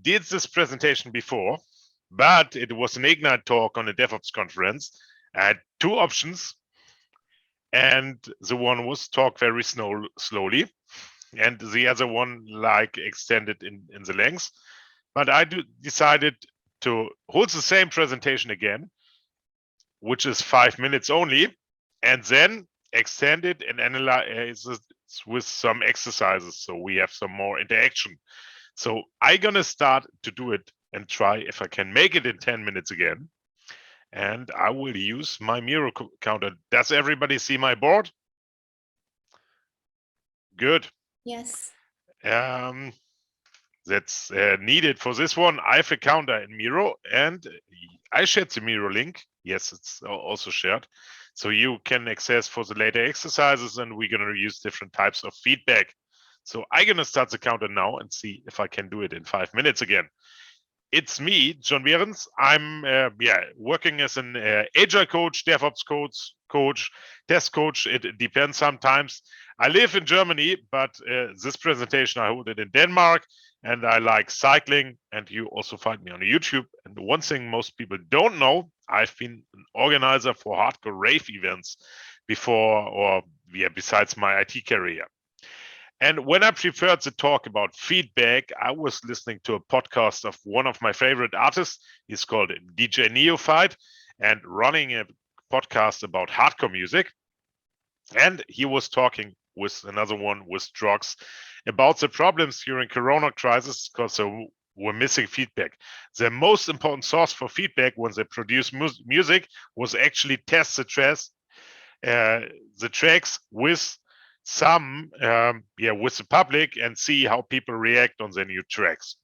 did this presentation before, but it was an Ignite talk on a DevOps conference. I had two options, and the one was talk very slowly, and the other one like extended in the length. But I decided to hold the same presentation again, which is 5 minutes only, and then extend it and analyze it with some exercises so we have some more interaction. So I'm gonna start to do it and try if I can make it in 10 minutes again. And I will use my Miro counter. Does everybody see my board? Good. Yes. That's needed for this one. I have a counter in Miro, and I shared the Miro link. Yes, it's also shared. So you can access for the later exercises, and we're going to use different types of feedback. So I'm going to start the counter now and see if I can do it in 5 minutes again. It's me, John Behrens. I'm working as an agile coach, DevOps coach, test coach. It depends sometimes. I live in Germany, but this presentation I hold it in Denmark, and I like cycling. And you also find me on YouTube. And one thing most people don't know, I've been an organizer for hardcore rave events before, or besides my IT career. And when I prepared the talk about feedback, I was listening to a podcast of one of my favorite artists. He's called DJ Neophyte and running a podcast about hardcore music. And he was talking with another one with Drokz about the problems during Corona crisis because they were missing feedback. The most important source for feedback when they produce music was actually test the tracks with some with the public and see how people react on the new tracks.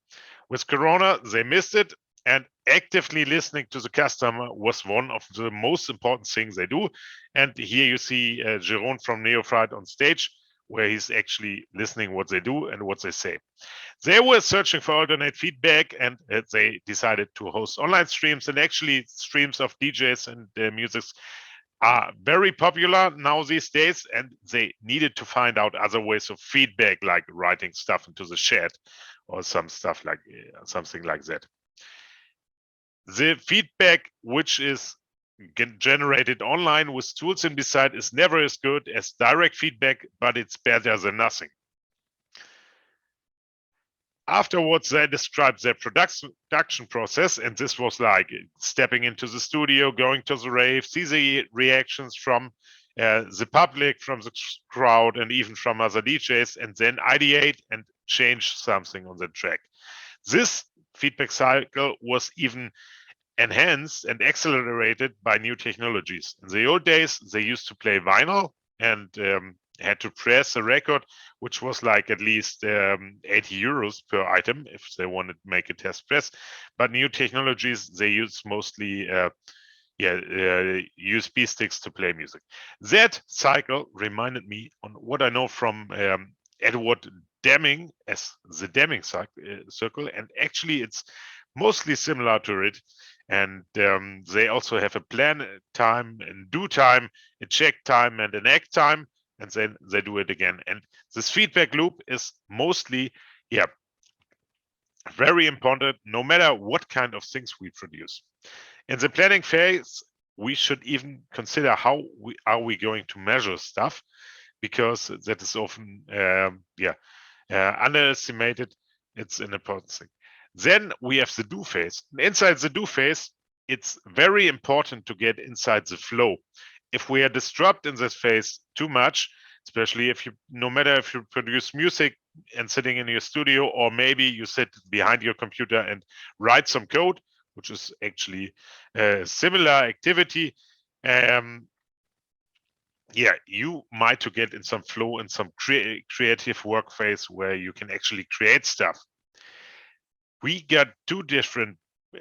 With Corona, they missed it, and actively listening to the customer was one of the most important things they do. And here you see Jérôme from Neophyte on stage, where he's actually listening what they do and what they say. They were searching for alternate feedback, and they decided to host online streams, and actually streams of DJs and music are very popular now these days, and they needed to find out other ways of feedback, like writing stuff into the chat or some stuff like something like that. The feedback which is generated online with tools and beside is never as good as direct feedback, but it's better than nothing. Afterwards, they described their production process, and this was like stepping into the studio, going to the rave, see the reactions from the public, from the crowd, and even from other DJs, and then ideate and change something on the track. This feedback cycle was even enhanced and accelerated by new technologies. In the old days, they used to play vinyl and had to press a record, which was like at least 80 euros per item if they wanted to make a test press. But new technologies, they use mostly USB sticks to play music. That cycle reminded me on what I know from Edward Demming as the Demming circle, and actually it's mostly similar to it. And they also have a plan time and do time, a check time and an act time, and then they do it again. And this feedback loop is mostly, very important, no matter what kind of things we produce. In the planning phase, we should even consider how are we going to measure stuff, because that is often underestimated. It's an important thing. Then we have the do phase. Inside the do phase, it's very important to get inside the flow. If we are disrupted in this phase too much, especially if no matter if you produce music and sitting in your studio, or maybe you sit behind your computer and write some code, which is actually a similar activity, you might to get in some flow and some creative work phase where you can actually create stuff. We got two different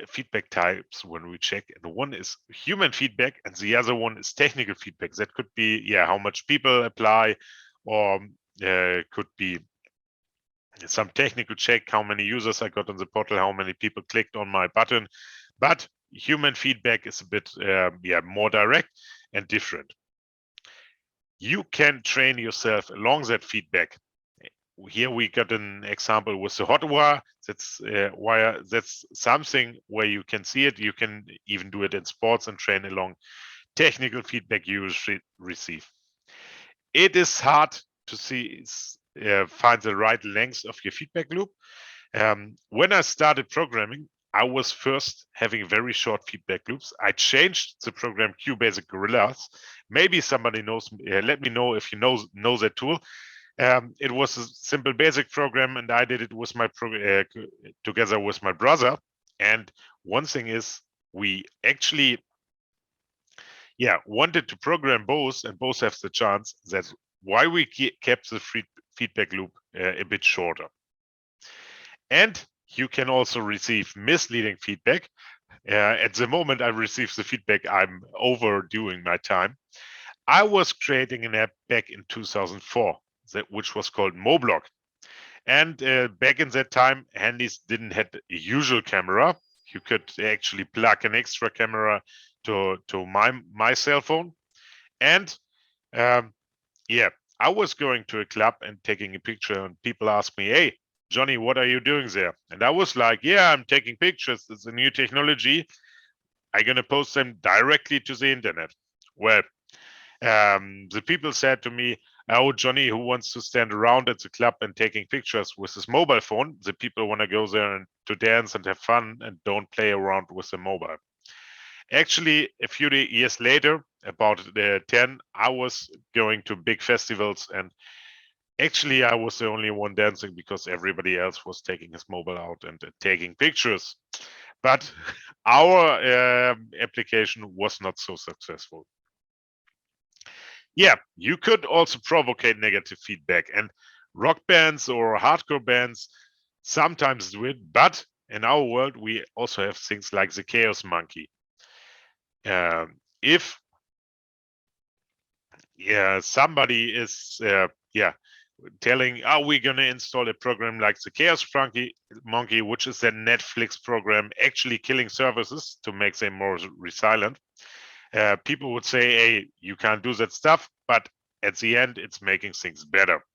feedback types when we check, and one is human feedback and the other one is technical feedback. That could be how much people apply, or could be some technical check, how many users I got on the portal, how many people clicked on my button. But human feedback is a bit more direct and different. You can train yourself along that feedback. here we got an example with the hot wire. That's wire. That's something where you can see it. You can even do it in sports and train along technical feedback you receive. It is hard to see find the right length of your feedback loop. When I started programming, I was first having very short feedback loops. I changed the program QBasic Gorillas. Maybe somebody knows. Let me know if you know that tool. It was a simple basic program, and I did it with my together with my brother. And one thing is, we actually, wanted to program both, and both have the chance. That's why we kept the feedback loop a bit shorter. And you can also receive misleading feedback. At the moment I receive the feedback, I'm overdoing my time. I was creating an app back in 2004, which was called Moblog. And back in that time, handys didn't have a usual camera. You could actually plug an extra camera to my cell phone. And I was going to a club and taking a picture, and people asked me, "Hey, Johnny, what are you doing there?" And I was like, "Yeah, I'm taking pictures. It's a new technology. I'm gonna post them directly to the internet." Well, the people said to me, "Oh, Johnny, who wants to stand around at the club and taking pictures with his mobile phone? The people want to go there and to dance and have fun and don't play around with the mobile." Actually, a few years later, about 10, I was going to big festivals, and actually I was the only one dancing because everybody else was taking his mobile out and taking pictures. But our application was not so successful. Yeah, you could also provocate negative feedback, and rock bands or hardcore bands sometimes do it, but in our world we also have things like the chaos monkey. If somebody is telling, "Oh, we're gonna install a program like the chaos monkey, which is a Netflix program actually killing services to make them more resilient," people would say, "Hey, you can't do that stuff," but at the end it's making things better.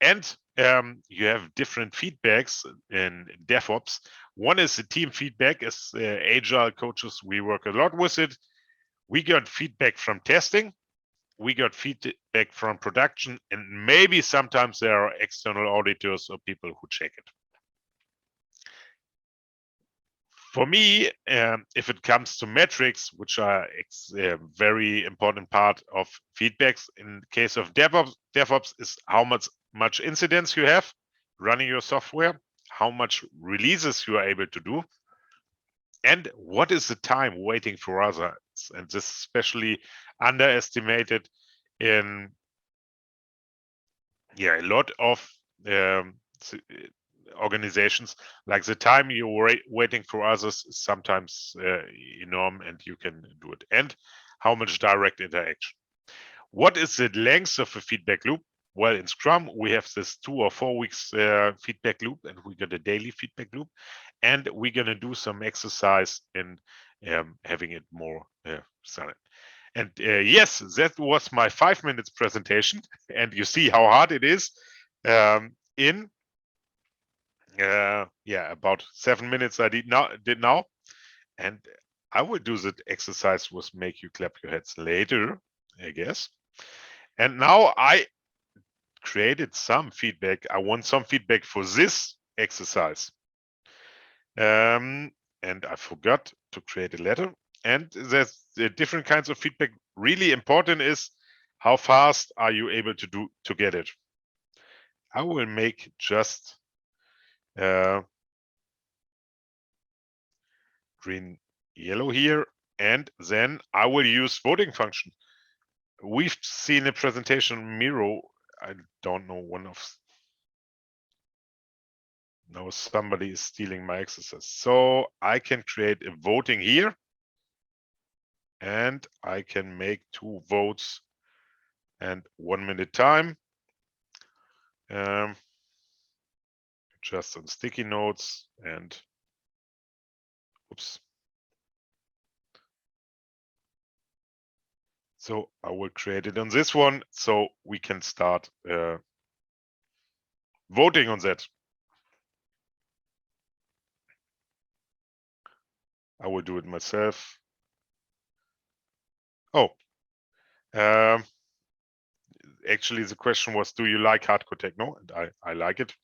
And you have different feedbacks in DevOps. One is the team feedback. As agile coaches, we work a lot with it. We got feedback from testing, we got feedback from production, and maybe sometimes there are external auditors or people who check it. For me, if it comes to metrics, which are a very important part of feedbacks in case of DevOps is how much incidents you have running your software, how much releases you are able to do, and what is the time waiting for others. And this is especially underestimated in a lot of organizations. Like the time you're waiting for others is sometimes enormous, and you can do it. And how much direct interaction. What is the length of a feedback loop? Well, in Scrum, we have this 2 or 4 weeks feedback loop, and we got a daily feedback loop. And we're going to do some exercise in having it more silent. And yes, that was my 5 minutes presentation. And you see how hard it is in about 7 minutes I did now. And I will do that exercise with make you clap your heads later, I guess. And now I created some feedback. I want some feedback for this exercise. And I forgot to create a letter. And there's different kinds of feedback. Really important is how fast are you able to get it. I will make just green, yellow here, and then I will use voting function. We've seen a presentation Miro. I don't know, no, somebody is stealing my exercise. So I can create a voting here, and I can make 2 votes and 1 minute time. Just on sticky notes, and oops. So I will create it on this one, so we can start voting on that. I will do it myself. Oh, actually the question was, do you like hardcore techno? And I like it.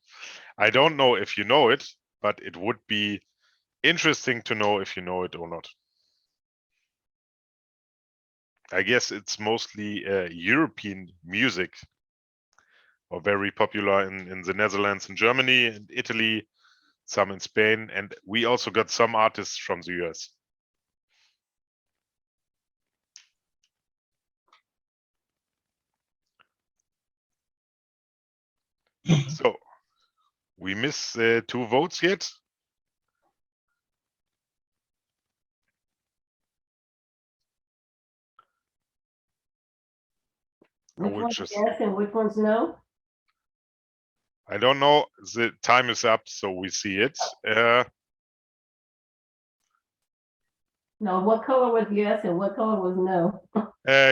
I don't know if you know it, but it would be interesting to know if you know it or not. I guess it's mostly European music, or very popular in the Netherlands and Germany and Italy, some in Spain, and we also got some artists from the US. So we miss 2 votes yet. Which one's yes and which one's no? I don't know. The time is up, so we see it. No, what color was yes and what color was no?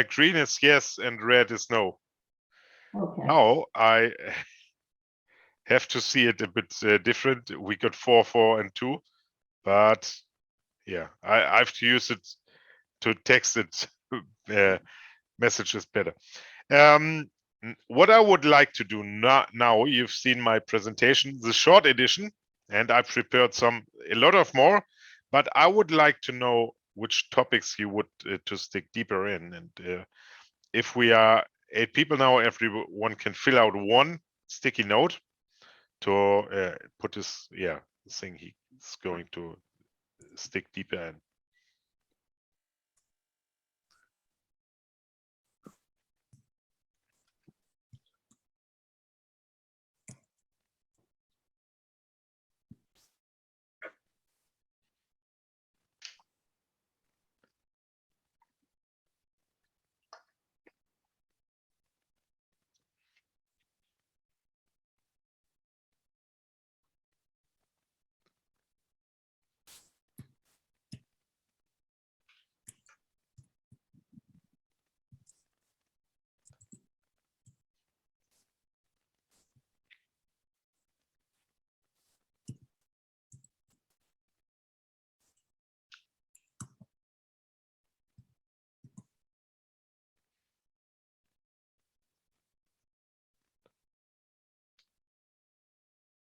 Green is yes and red is no. Okay. Now I have to see it a bit different. We got 4, 4, and 2, but yeah, I have to use it to text it messages better. What I would like to do now, you've seen my presentation, the short edition, and I prepared a lot of more, but I would like to know which topics you would to stick deeper in. And if we are 8 people now, everyone can fill out one sticky note to put this, thing he's going to stick deeper in.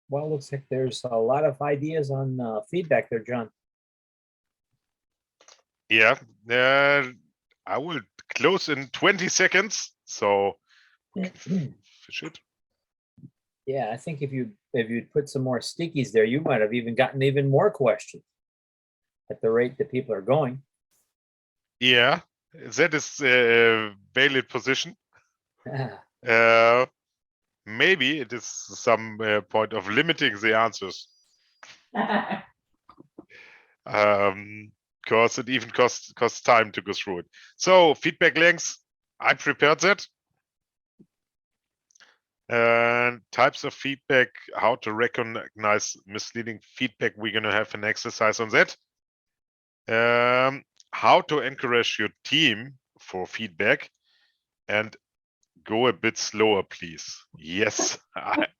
Well, looks like there's a lot of ideas on feedback there, John. Yeah, I will close in 20 seconds, so we can fish it. Yeah, I think if you'd put some more stickies there, you might have even gotten even more questions at the rate that people are going. Yeah, that is a valid position. Maybe it is some point of limiting the answers. Because it even costs time to go through it. So feedback links, I prepared that. And types of feedback, how to recognize misleading feedback. We're gonna have an exercise on that. How to encourage your team for feedback, and go a bit slower, please. Yes,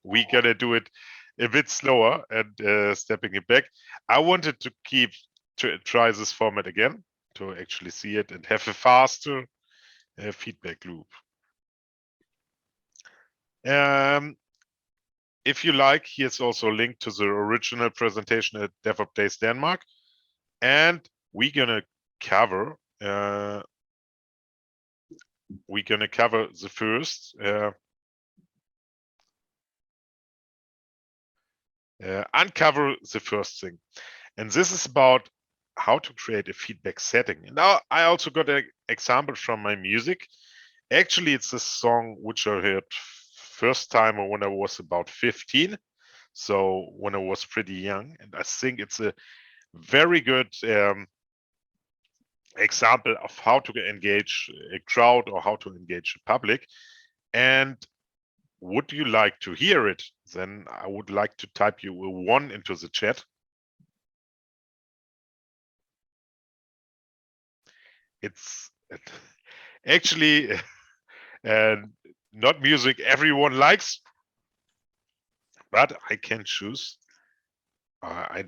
we gotta do it a bit slower and stepping it back. I wanted to try this format again to actually see it and have a faster feedback loop. If you like, here's also a link to the original presentation at DevOps Days Denmark, and we're gonna cover the first uncover the first thing, and this is about how to create a feedback setting. And now I also got an example from my music. Actually, it's a song which I heard first time when I was about 15, so when I was pretty young, and I think it's a very good example of how to engage a crowd or how to engage the public. And would you like to hear it? Then I would like to type you a 1 into the chat. It's actually not music everyone likes, but I can choose. I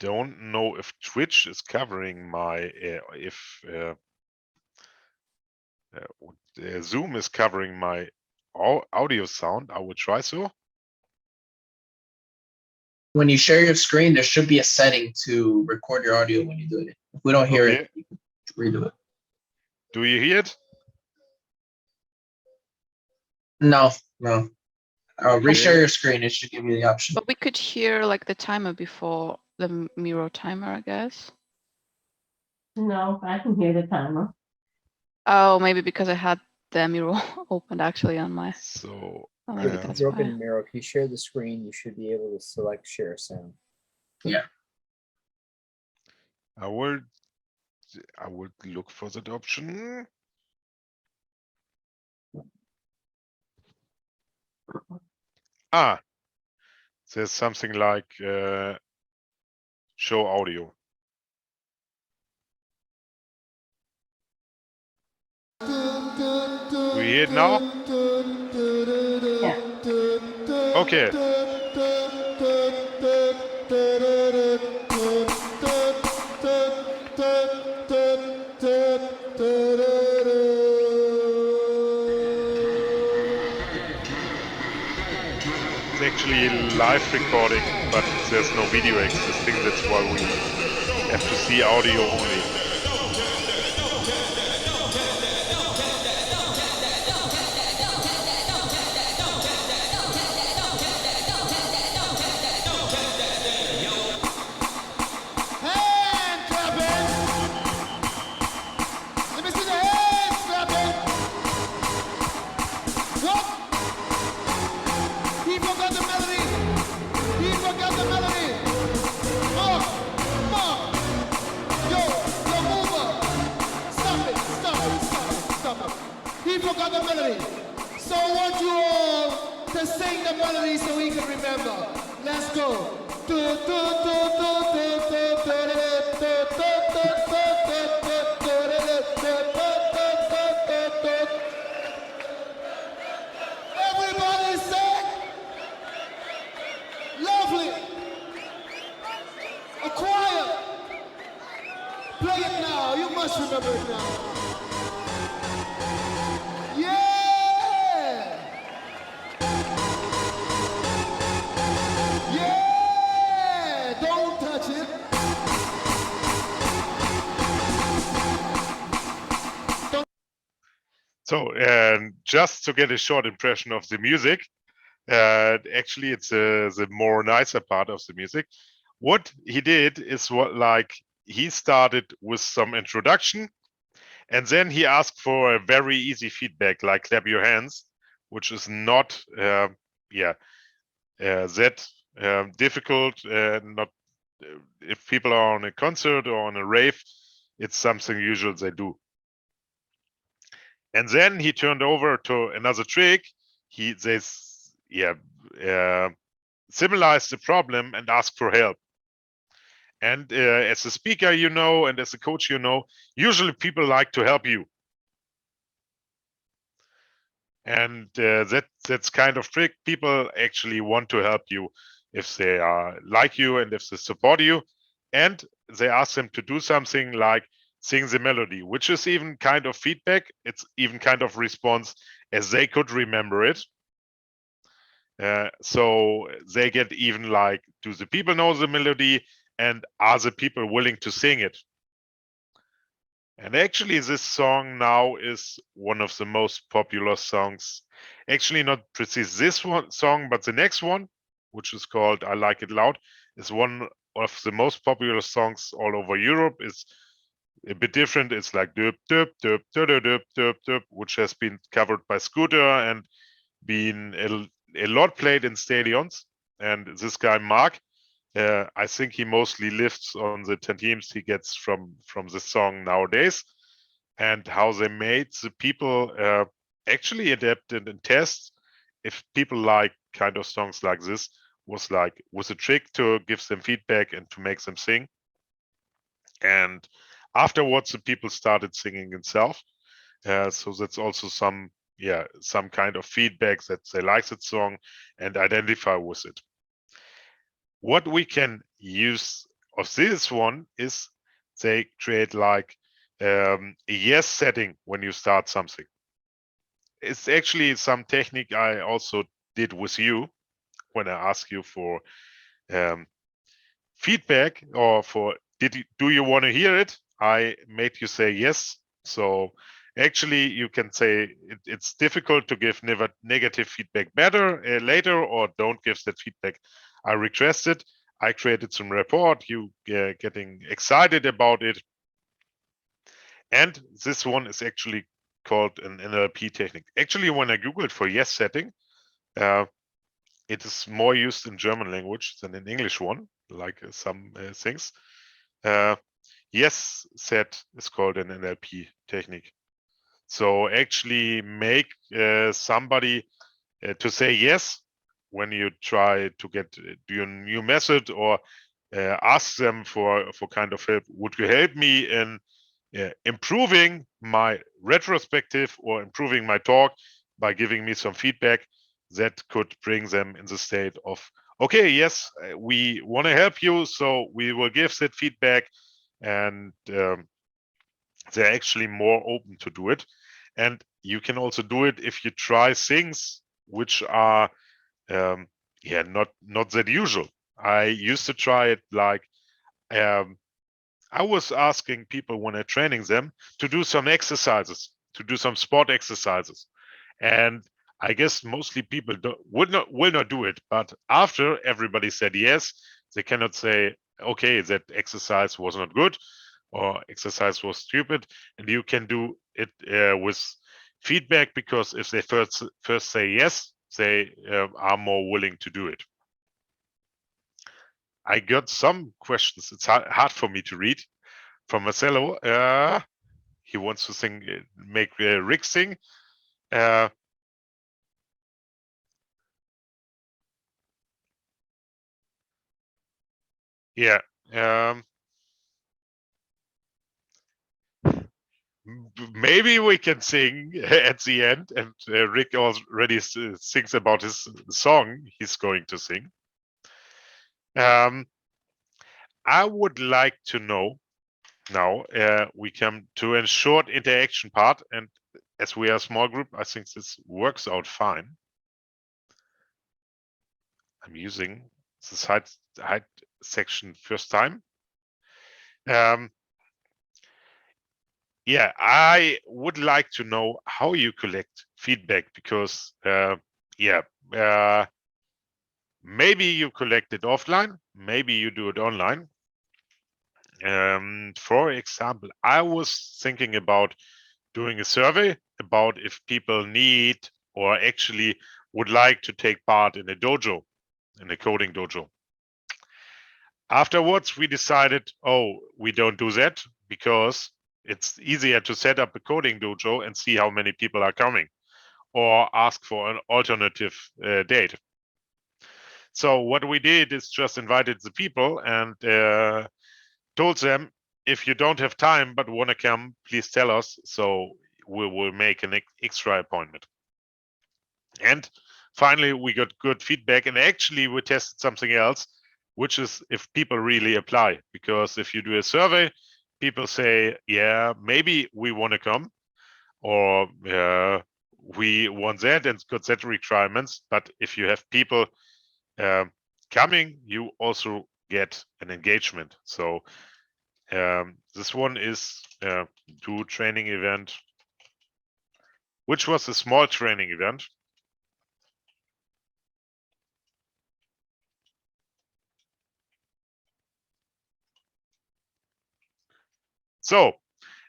don't know if Twitch is covering my Zoom is covering my audio sound. I will try so. When you share your screen, there should be a setting to record your audio when you do it. If we don't hear Okay. it, you can redo it. Do you hear it? No. Reshare Okay. your screen. It should give you the option. But we could hear like the timer before the Miro timer, I guess. No, I can hear the timer. Oh, maybe because I had the Miro opened actually on my. So Oh, maybe With the that's broken why. Miro, if you share the screen, you should be able to select share sound. I would look for that option. There's something like show audio. Do you hear it now? Yeah. Okay. It's actually a live recording, but there's no video existing. That's why we have to see audio only. Hand clapping. Let me see the hands clapping. What? He forgot the melody. He forgot the melody. Yo, mover. Stop it. He forgot the melody. So I want you all to sing the melody so he can remember. Let's go. Everybody sing. Lovely. A choir. Play it now. You must remember it now. Yeah. Yeah. Don't touch it. So, just to get a short impression of the music, actually, it's the more nicer part of the music. What he did is he started with some introduction, and then he asked for a very easy feedback, like clap your hands, which is not, that difficult. Not if people are on a concert or on a rave, it's something usual they do. And then he turned over to another trick. Symbolized the problem and asked for help. And as a speaker, and as a coach, usually people like to help you. And that's kind of trick. People actually want to help you if they like you and if they support you. And they ask them to do something like sing the melody, which is even kind of feedback. It's even kind of response as they could remember it. So they get even like, do the people know the melody and are the people willing to sing it? And actually this song now is one of the most popular songs. Actually not precisely this one song, but the next one, which is called I Like It Loud, is one of the most popular songs all over Europe. It's a bit different. It's like dup, dup, dup, dup, dup, dup, dup, which has been covered by Scooter and been a lot played in stadiums. And this guy, Mark, I think he mostly lifts on the 10 teams he gets from the song nowadays, and how they made the people actually adapt and test if people like kind of songs like this was a trick to give them feedback and to make them sing. And afterwards, the people started singing themselves. So that's also some some kind of feedback that they like that song and identify with it. What we can use of this one is they create like a yes setting when you start something. It's actually some technique I also did with you when I ask you for feedback or for do you want to hear it? I made you say yes. So actually you can say it's difficult to give negative feedback better later, or don't give that feedback I requested. I created some report, you getting excited about it. And this one is actually called an NLP technique. Actually, when I Googled for yes setting, it is more used in German language than in English one, like some things. Yes set is called an NLP technique. So actually make somebody to say yes when you try to get your new method, or ask them for kind of help. Would you help me in improving my retrospective or improving my talk by giving me some feedback? That could bring them in the state of, okay, yes, we want to help you, so we will give that feedback, and they're actually more open to do it. And you can also do it if you try things which are not that usual. I used to try it like I was asking people when I'm training them to do some exercises, to do some sport exercises, and I guess mostly people will not do it. But after everybody said yes, they cannot say, okay, that exercise was not good or exercise was stupid. And you can do it with feedback, because if they first say yes, they are more willing to do it. I got some questions. It's hard for me to read. From Marcelo, he wants to sing, make Rick sing. Yeah. Maybe we can sing at the end, and Rick already sings about his song he's going to sing. I would like to know now, we come to a short interaction part, and as we are a small group, I think this works out fine. I'm using the side section first time. Yeah, I would like to know how you collect feedback, because maybe you collect it offline, maybe you do it online. For example, I was thinking about doing a survey about if people need or actually would like to take part in a dojo, in a coding dojo. Afterwards, we decided, oh, we don't do that, because it's easier to set up a coding dojo and see how many people are coming, or ask for an alternative date. So what we did is just invited the people and told them, if you don't have time but want to come, please tell us, so we will make an extra appointment. And finally, we got good feedback, and actually we tested something else, which is if people really apply. Because if you do a survey, people say, yeah, maybe we want to come, or we want that and got that requirements. But if you have people coming, you also get an engagement. So this one is do training event, which was a small training event. So,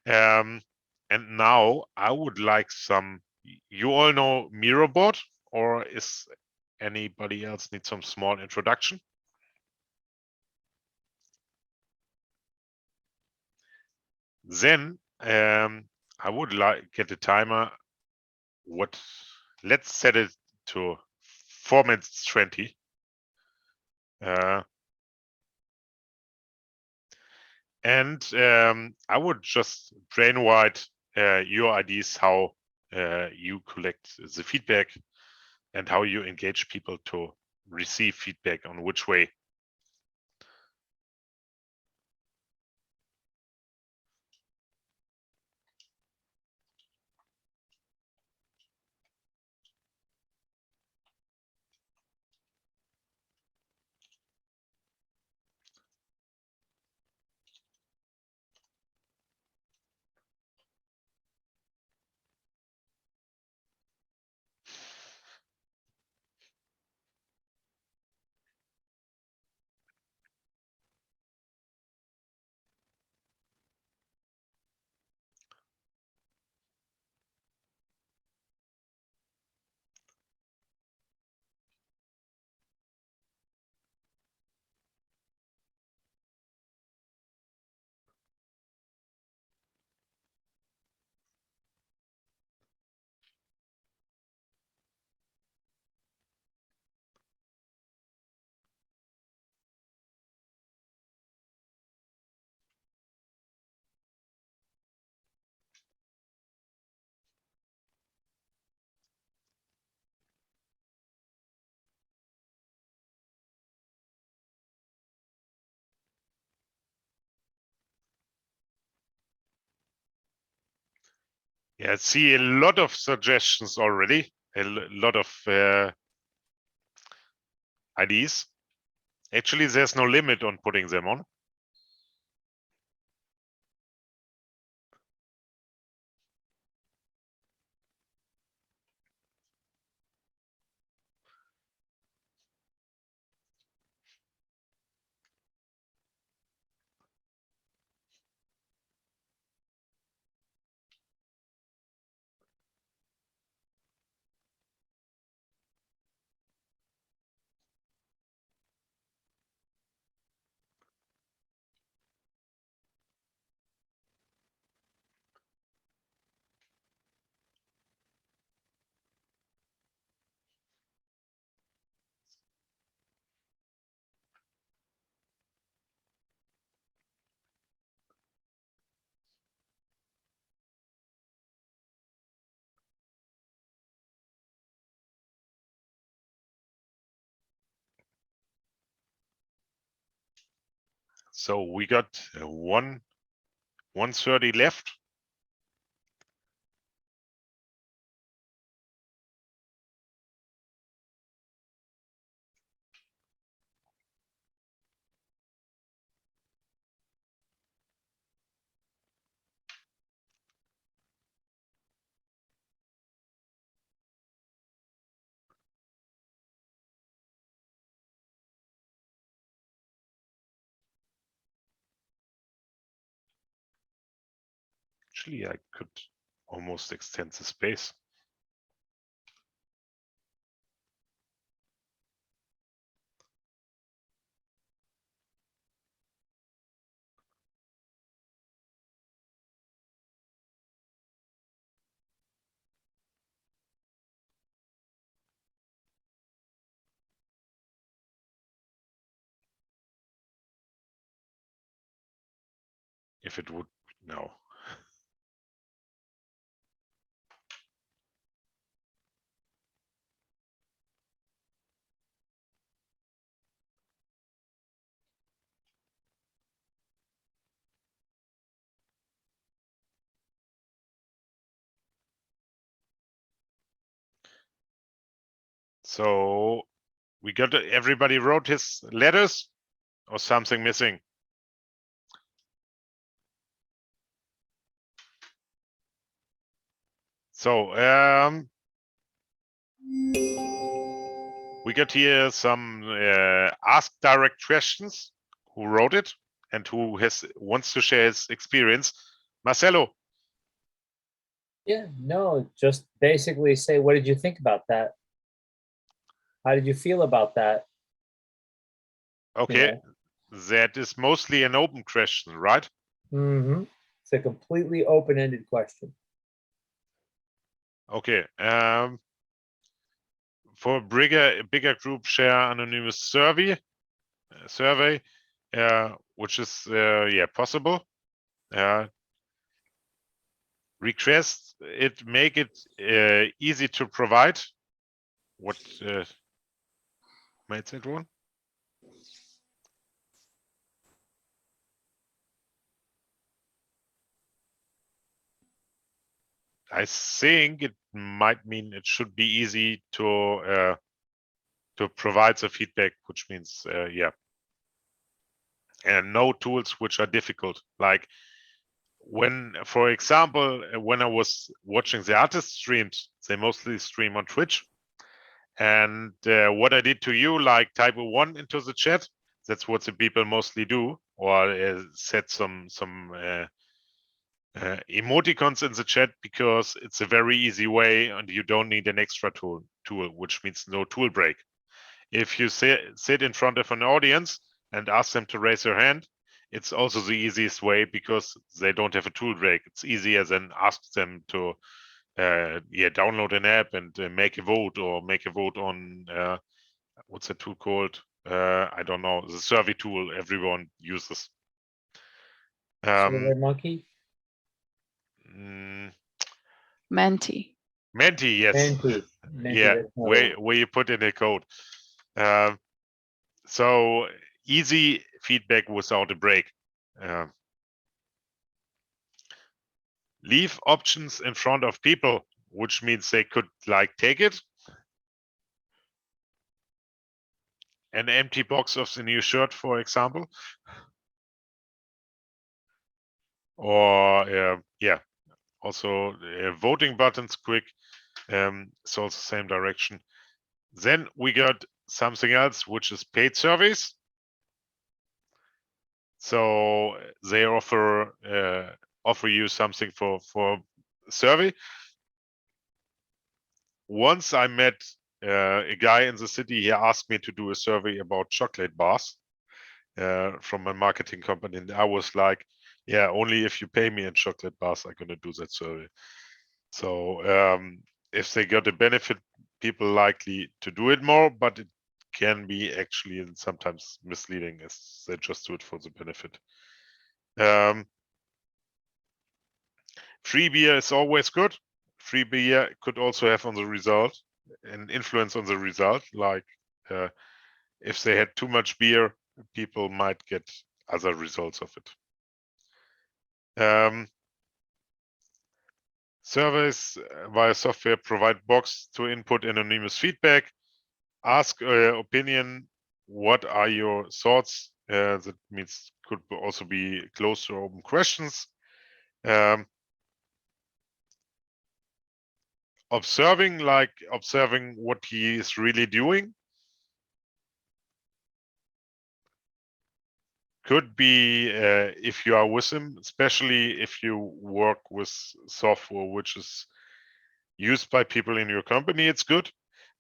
and now I would like some, you all know Miro board, or is anybody else need some small introduction? Then I would like get a timer. Let's set it to 4 minutes 20. And I would just brainwrite your ideas how you collect the feedback and how you engage people to receive feedback on which way. Yeah, I see a lot of suggestions already, a lot of ideas. Actually, there's no limit on putting them on. So we got 130 left. Actually, I could almost extend the space. If it would, no. So we got everybody wrote his letters or something missing. So we got here some ask direct questions. Who wrote it and who wants to share his experience? Marcelo. Yeah, no, just basically say, what did you think about that? How did you feel about that? Okay, know? that is mostly an open question, right? Mm-hmm. It's a completely open-ended question. Okay. For a bigger group, share anonymous survey, which is yeah possible. request it, make it easy to provide. What made that one? I think it might mean it should be easy to provide the feedback, which means yeah, and no tools which are difficult. Like when, for example, when I was watching the artist streams, they mostly stream on Twitch, and what I did to you, like type a 1 into the chat. That's what the people mostly do, or set some emoticons in the chat, because it's a very easy way and you don't need an extra tool, which means no tool break. If you sit in front of an audience and ask them to raise their hand, it's also the easiest way because they don't have a tool break. It's easier than ask them to download an app and make a vote, or make a vote on what's that tool called? I don't know, the survey tool everyone uses. Survey Monkey? Menti. Menti, yes. Menti. Yeah, that's another one. where you put in a code. So easy feedback without a break. Leave options in front of people, which means they could like take it. An empty box of the new shirt, for example. Or yeah, also voting buttons quick. It's also same direction. Then we got something else, which is paid surveys. So they offer you something for survey. Once I met a guy in the city. He asked me to do a survey about chocolate bars from a marketing company, and I was like, yeah, only if you pay me in chocolate bars, I'm gonna do that survey. So if they got a benefit, people likely to do it more, but it can be actually sometimes misleading as they just do it for the benefit. Free beer is always good. Free beer could also have on the result an influence on the result. Like if they had too much beer, people might get other results of it. Surveys via software provide box to input anonymous feedback. Ask opinion. What are your thoughts? That means could also be closed or open questions. Observing what he is really doing. Could be if you are with him, especially if you work with software which is used by people in your company, it's good.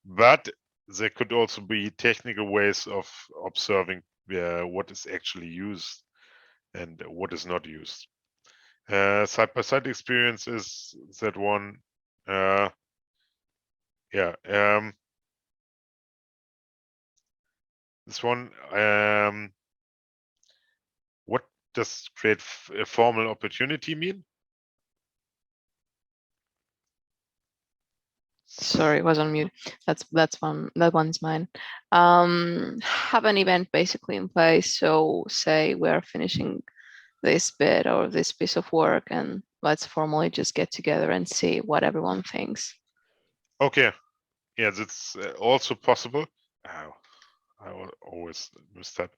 But there could also be technical ways of observing what is actually used and what is not used. Side-by-side experience is that one. This one. What does create a formal opportunity mean? Sorry, was on mute. That one's mine. Have an event basically in place. So say we're finishing this bit or this piece of work, and let's formally just get together and see what everyone thinks. Okay, yeah, that's also possible. I always miss that.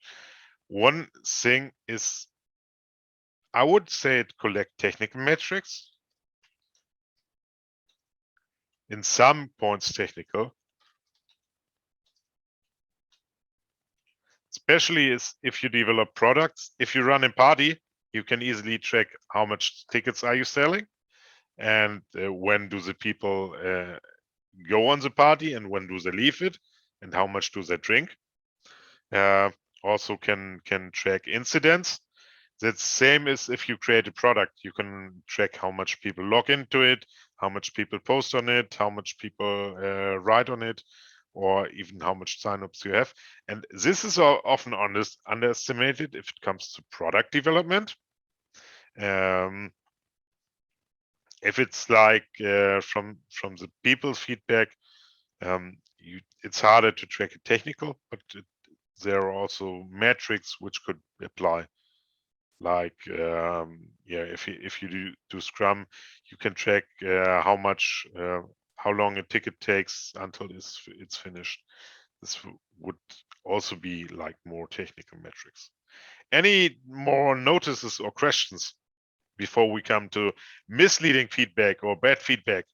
One thing is, I would say it collect technical metrics. In some points technical. Especially if you develop products. If you run a party, you can easily track how much tickets are you selling, and when do the people go on the party, and when do they leave it, and how much do they drink. Also can track incidents. That's same as if you create a product. You can track how much people log into it, how much people post on it, how much people write on it, or even how much signups you have. And this is often underestimated if it comes to product development. And if it's like from the people feedback, it's harder to track it technical, but there are also metrics which could apply. Like if you do Scrum, you can track how long a ticket takes until it's finished. This would also be like more technical metrics. Any more notices or questions before we come to misleading feedback or bad feedback?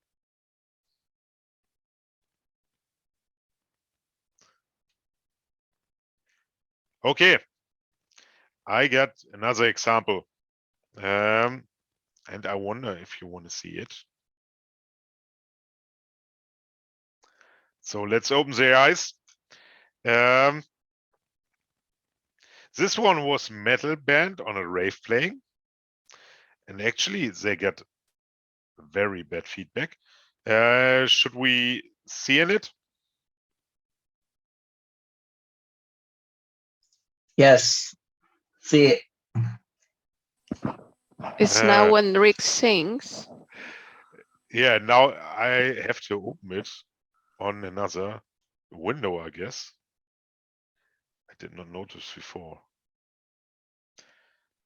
Okay, I got another example, and I wonder if you want to see it. So let's open the eyes. This one was metal band on a rave playing, and actually they got very bad feedback. Should we see in it? Yes. See it. It's now when Rick sings. Yeah, now I have to open it on another window, I guess. I did not notice before.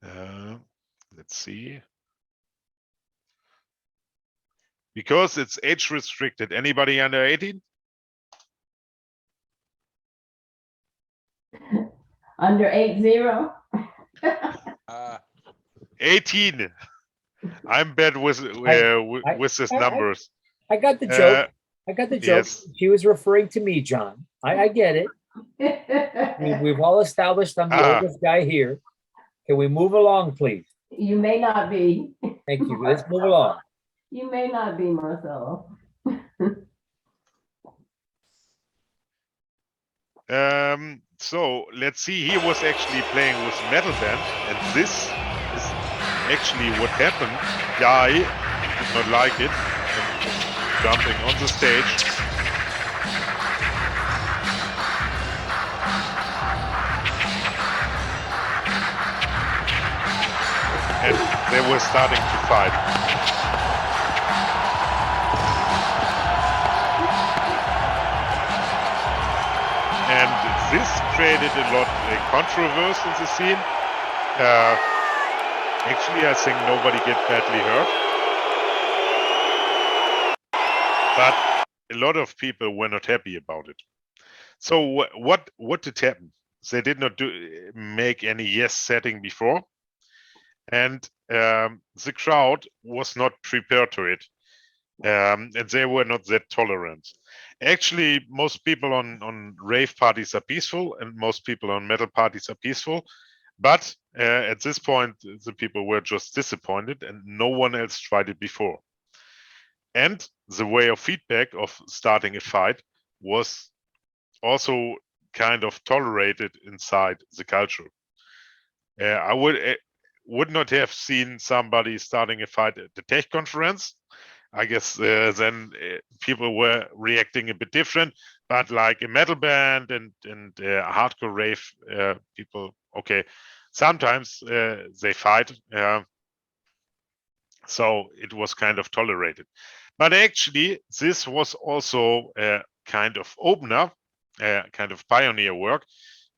Let's see. Because it's age restricted. Anybody under 18? Under 80. 18. I'm bad with this numbers. I got the joke. I got the joke. Yes. She was referring to me, John. I get it. We've all established I'm the oldest guy here. Can we move along, please? You may not be. Thank you. Let's move along. You may not be, Marcelo. So let's see. He was actually playing with metal band, and this is actually what happened. Guy did not like it and was jumping on the stage. And they were starting to fight. And this created a lot of controversy in the scene. Actually, I think nobody get badly hurt. But a lot of people were not happy about it. So what did happen? They did not make any yes setting before. And the crowd was not prepared to it. And they were not that tolerant. Actually, most people on rave parties are peaceful, and most people on metal parties are peaceful. But at this point, the people were just disappointed, and no one else tried it before. And the way of feedback of starting a fight was also kind of tolerated inside the culture. I would not have seen somebody starting a fight at the tech conference. I guess then people were reacting a bit different, but like a metal band and a hardcore rave people, okay, sometimes they fight. So it was kind of tolerated. But actually, this was also a kind of opener, kind of pioneer work,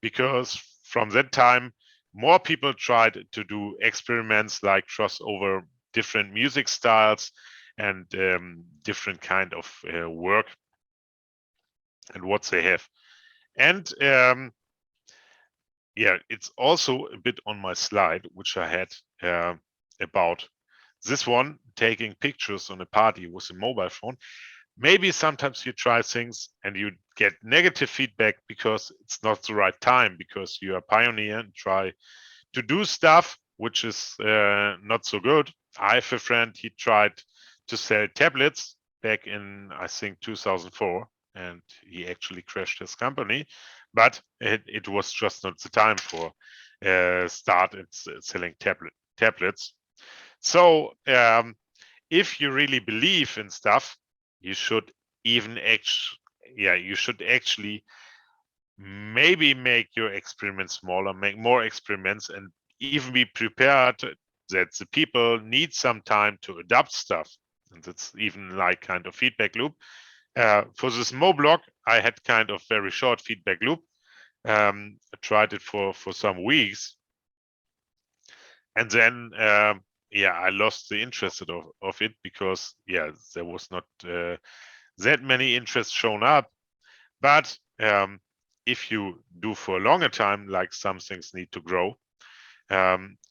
because from that time, more people tried to do experiments like crossover different music styles and different kind of work and what they have. And yeah, it's also a bit on my slide, which I had about this one, taking pictures on a party with a mobile phone. Maybe sometimes you try things and you get negative feedback because it's not the right time, because you are a pioneer and try to do stuff which is not so good. I have a friend, he tried to sell tablets back in, I think, 2004, and he actually crashed his company, but it was just not the time for started selling tablets. So if you really believe in stuff, you should actually maybe make your experiments smaller, make more experiments, and even be prepared that the people need some time to adapt stuff. and it's even like kind of feedback loop. For this Mo block, I had kind of very short feedback loop. I tried it for some weeks, and then yeah, I lost the interest of it because yeah, there was not that many interests shown up. But if you do for a longer time, like some things need to grow,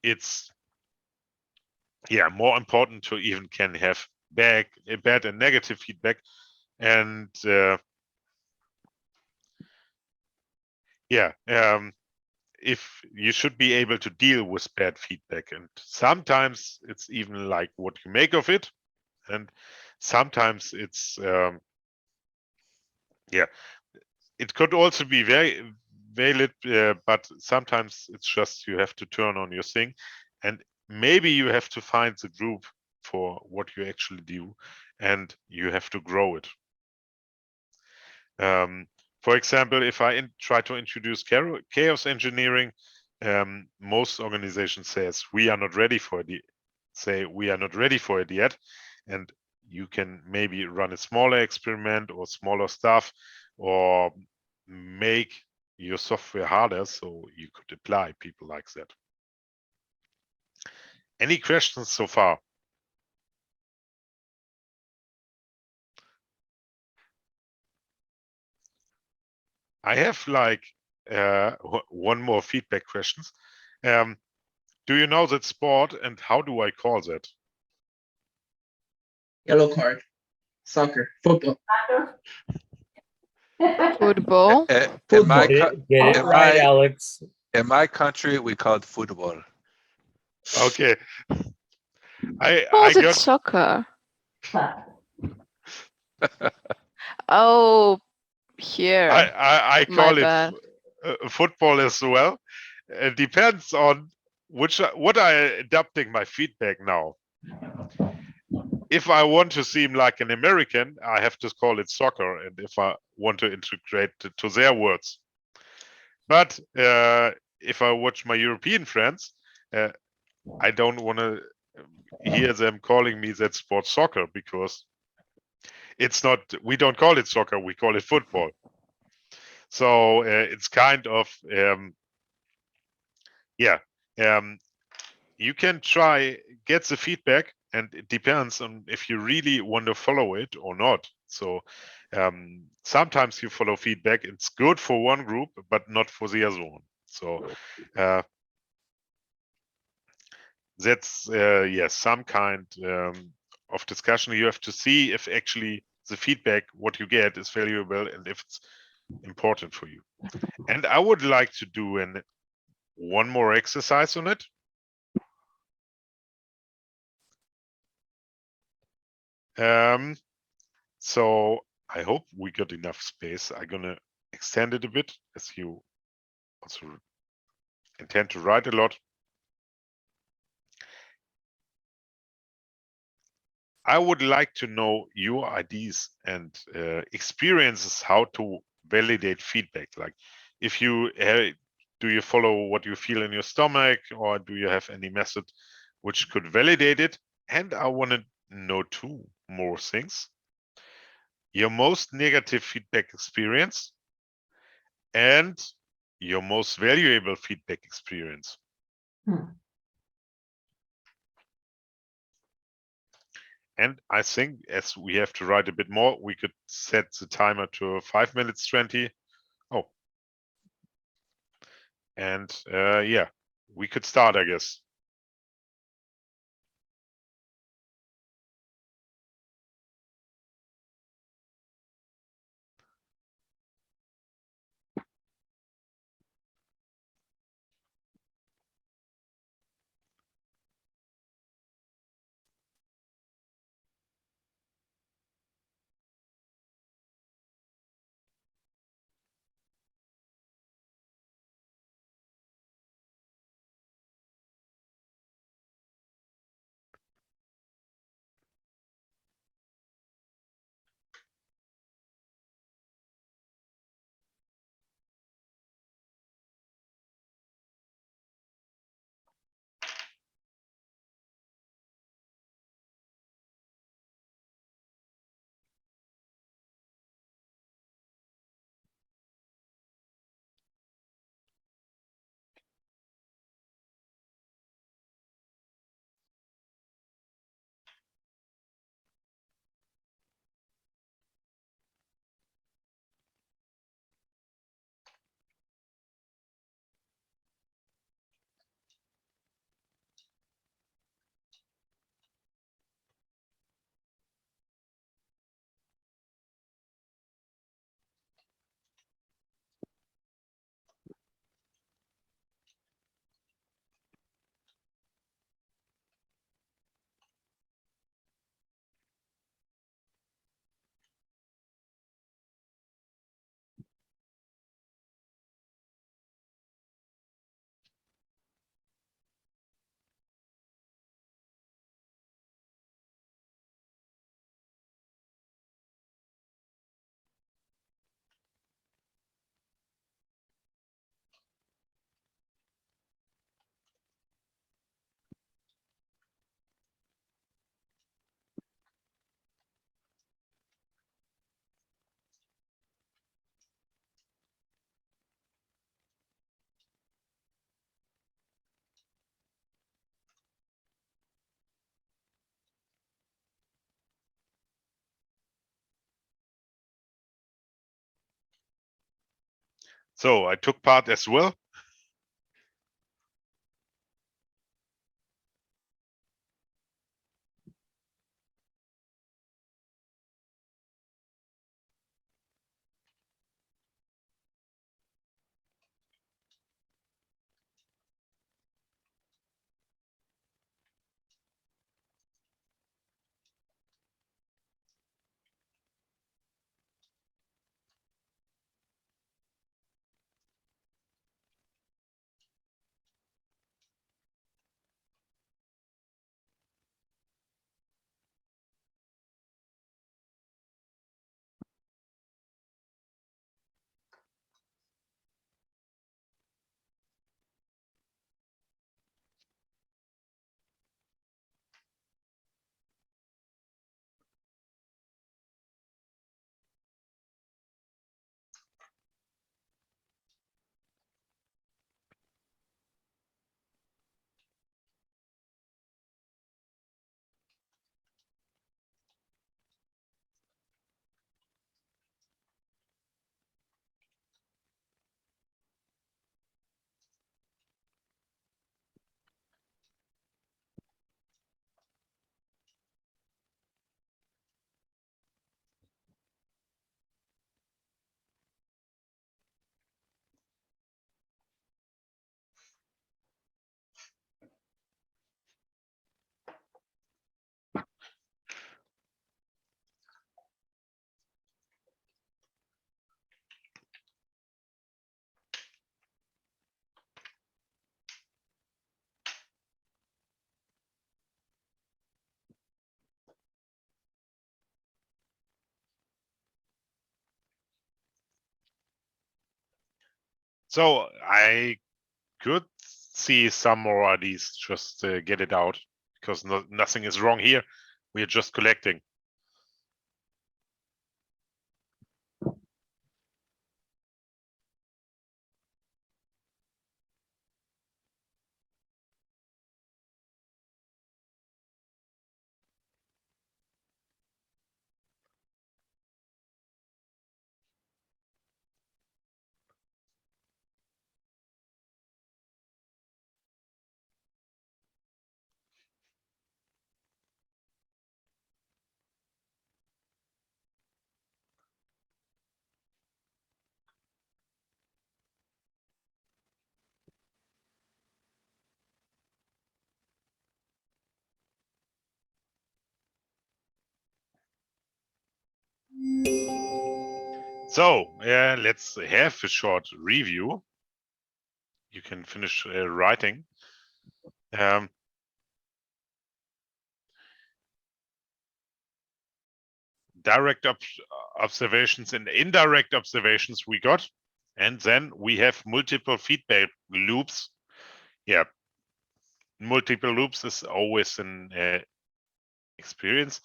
it's yeah more important to even can have bad and negative feedback, and yeah, if you should be able to deal with bad feedback, and sometimes it's even like what you make of it, and sometimes it's yeah, it could also be very valid, but sometimes it's just you have to turn on your thing, and maybe you have to find the group for what you actually do, and you have to grow it. For example, if I try to introduce chaos engineering, most organizations says we are not ready for it. Say we are not ready for it yet, and you can maybe run a smaller experiment or smaller stuff, or make your software harder so you could apply people like that. Any questions so far? I have like one more feedback questions. Do you know that sport, and how do I call that? Yellow card. Soccer. Football. Football. In Football. my Get it in right, my- Alex. in my country, we call it football. Okay. I Calls it got soccer. Oh, here. I My call it bad. football as well. It depends on what I adapting my feedback now. If I want to seem like an American, I have to call it soccer, and if I want to integrate to their words. But if I watch my European friends, I don't want to hear them calling me that sport soccer, because it's not. We don't call it soccer. We call it football. So it's kind of yeah. You can try get the feedback, and it depends on if you really want to follow it or not. So sometimes you follow feedback. It's good for one group, but not for the other one. So that's yes, some kind of discussion. You have to see if actually the feedback what you get is valuable and if it's important for you. And I would like to do one more exercise on it. So I hope we got enough space. I'm gonna extend it a bit, as you also intend to write a lot. I would like to know your ideas and experiences how to validate feedback. Like, if you do you follow what you feel in your stomach, or do you have any method which could validate it? And I want to know two more things: your most negative feedback experience and your most valuable feedback experience. And I think, as we have to write a bit more, we could set the timer to 5 minutes 20. Oh. And yeah, we could start, I guess. So I took part as well. So I could see some more IDs, just get it out, because nothing is wrong here. We are just collecting. So let's have a short review. You can finish writing. Direct observations and indirect observations we got. And then we have multiple feedback loops. Yeah, multiple loops is always an experience.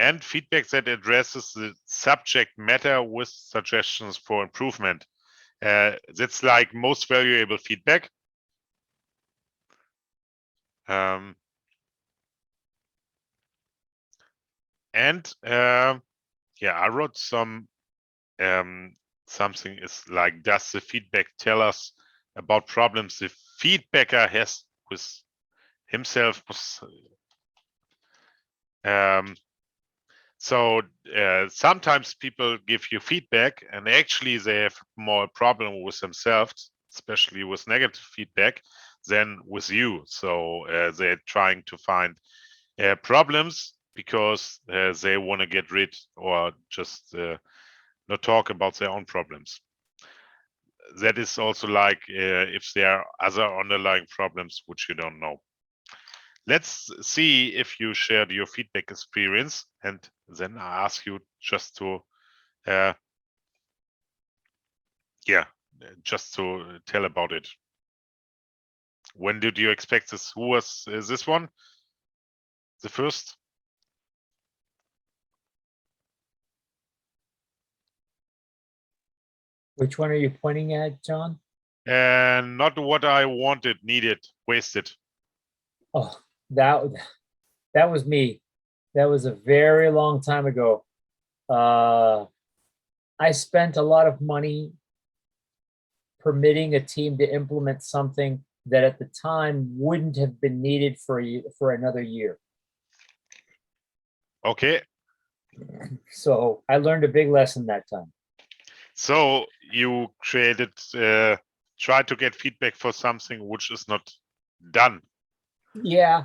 And feedback that addresses the subject matter with suggestions for improvement. That's like most valuable feedback. Yeah, I wrote some something is like, does the feedback tell us about problems the feedbacker has with himself? So sometimes people give you feedback and actually they have more problem with themselves, especially with negative feedback, than with you. So they're trying to find problems because they want to get rid or just not talk about their own problems. That is also like if there are other underlying problems which you don't know. Let's see if you shared your feedback experience, and then I ask you just to just to tell about it. When did you expect this? Who was this one? The first? Which one are you pointing at, John? And not what I wanted, needed, wasted. Oh, that was me. That was a very long time ago. I spent a lot of money permitting a team to implement something that at the time wouldn't have been needed for another year. Okay. So I learned a big lesson that time. So you created, try to get feedback for something which is not done. Yeah,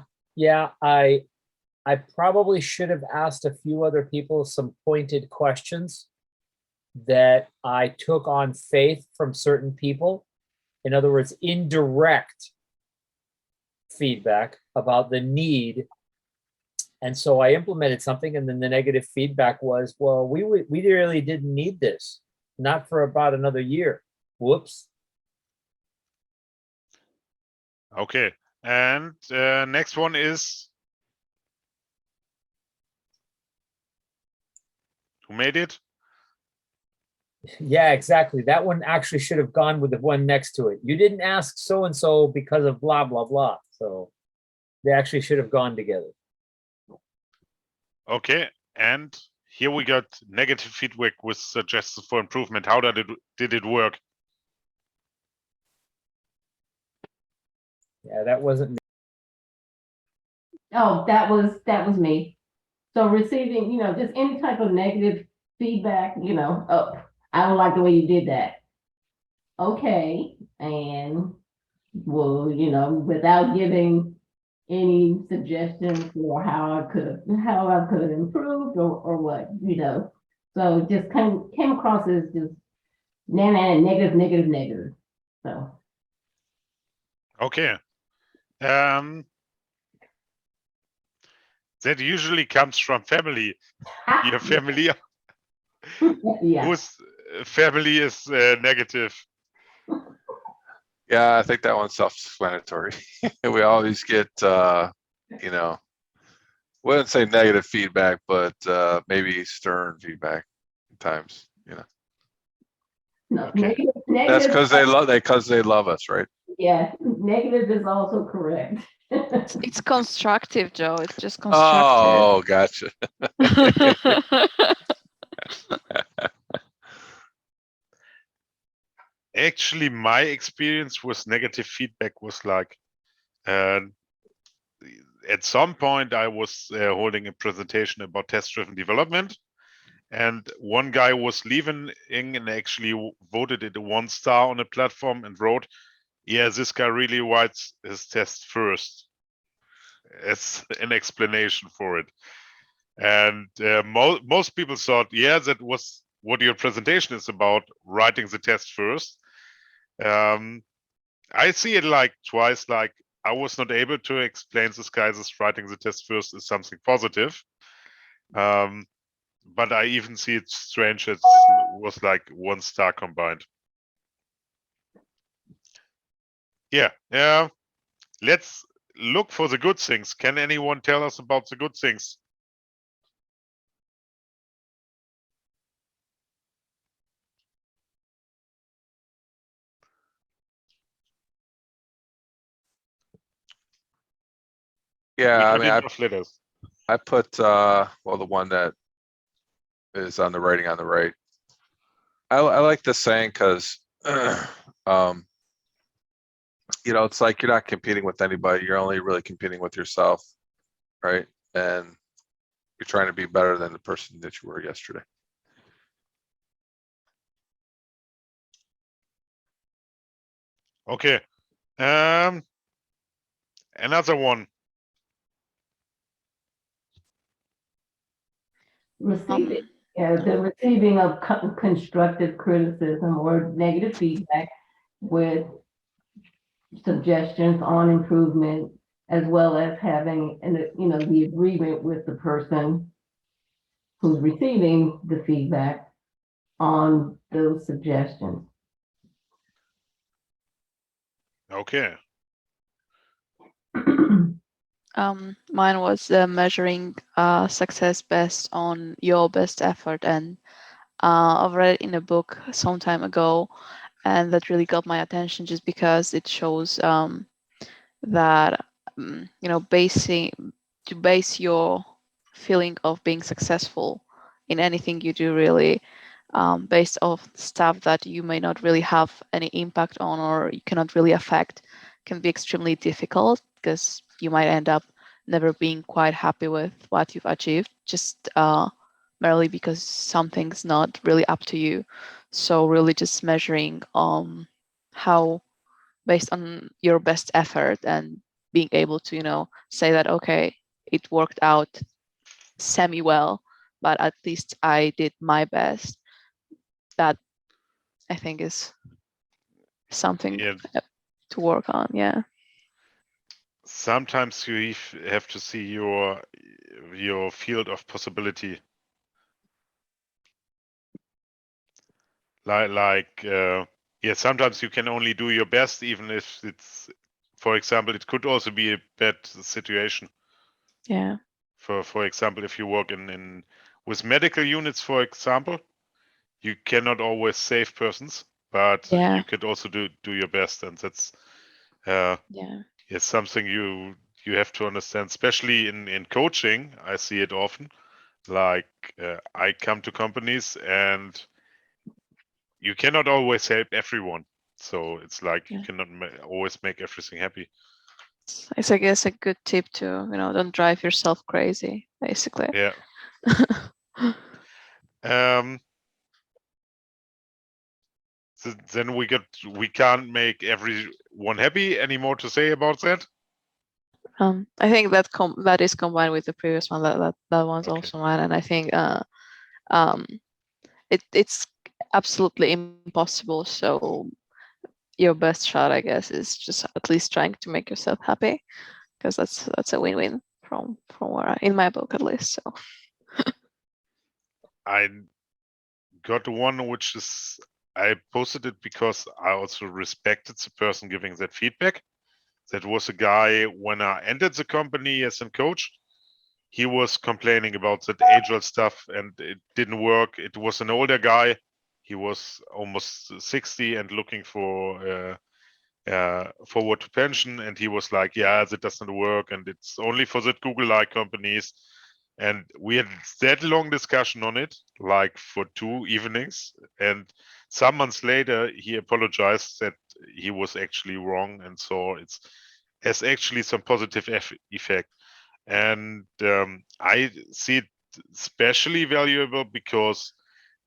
I probably should have asked a few other people some pointed questions that I took on faith from certain people. In other words, indirect feedback about the need. And so I implemented something, and then the negative feedback was, well, we really didn't need this, not for about another year. Whoops. Okay. And next one is, who made it? Yeah, exactly. That one actually should have gone with the one next to it. You didn't ask so-and-so because of blah, blah, blah. So they actually should have gone together. Okay. And here we got negative feedback with suggestions for improvement. How did it work? Yeah, that wasn't me. Oh, that was me. So receiving, just any type of negative feedback, oh, I don't like the way you did that. Okay, and well, without giving any suggestions for how I could have improved or what, So just came across as just negative. So Okay. That usually comes from family. Your family, yeah. whose family is negative. Yeah, I think that one's self-explanatory. We always get, wouldn't say negative feedback, but maybe stern feedback at times. No, Okay. That's because they love us, right? Yeah, negative is also correct. It's constructive, Joe. It's just constructive. Oh, gotcha. Actually, my experience with negative feedback was like, at some point I was holding a presentation about test-driven development, and one guy was leaving and actually voted it a 1 star on a platform and wrote, yeah, this guy really writes his test first, as an explanation for it. And most people thought, yeah, that was what your presentation is about, writing the test first. I see it like twice, like I was not able to explain this guy as writing the test first is something positive. But I even see it strange, it was like 1 star combined. Yeah, let's look for the good things. Can anyone tell us about the good things? Yeah, I We mean, put enough letters. I put, the one that is on the writing on the right. I like this saying because, it's like you're not competing with anybody. You're only really competing with yourself, right? And you're trying to be better than the person that you were yesterday. Okay. Another one. The receiving of constructive criticism or negative feedback with suggestions on improvement, as well as having, the agreement with the person who's receiving the feedback on those suggestions. Okay. Mine was measuring success based on your best effort, and I've read it in a book some time ago, and that really got my attention just because it shows that to base your feeling of being successful in anything you do really based off stuff that you may not really have any impact on or you cannot really affect, can be extremely difficult because you might end up never being quite happy with what you've achieved, just merely because something's not really up to you. So really just measuring how, based on your best effort and being able to, say that, okay, it worked out semi well, but at least I did my best. That I think is something Yeah. to work on. Yeah. Sometimes you have to see your field of possibility. Yeah, sometimes you can only do your best, even if it's, for example, it could also be a bad situation. Yeah. For example, if you work in with medical units, for example, you cannot always save persons, but Yeah. you could also do your best, and that's Yeah. it's something you have to understand, especially in coaching. I see it often. Like I come to companies and you cannot always help everyone. So it's like you Yeah. cannot always make everything happy. It's, I guess, a good tip to, don't drive yourself crazy, basically. Yeah. Then we can't make everyone happy. Any more to say about that? I think that is combined with the previous one. That one's Okay. also mine, and I think it's absolutely impossible. So your best shot, I guess, is just at least trying to make yourself happy, because that's a win-win from where in my book, at least. So I got one which is, I posted it because I also respected the person giving that feedback. That was a guy when I entered the company as a coach. He was complaining about that agile stuff and it didn't work. It was an older guy. He was almost 60 and looking for forward to pension. And he was like, yeah, that doesn't work. And it's only for the Google-like companies. And we had that long discussion on it, like for 2 evenings. And some months later, he apologized that he was actually wrong. And so it has actually some positive effect. And I see it especially valuable because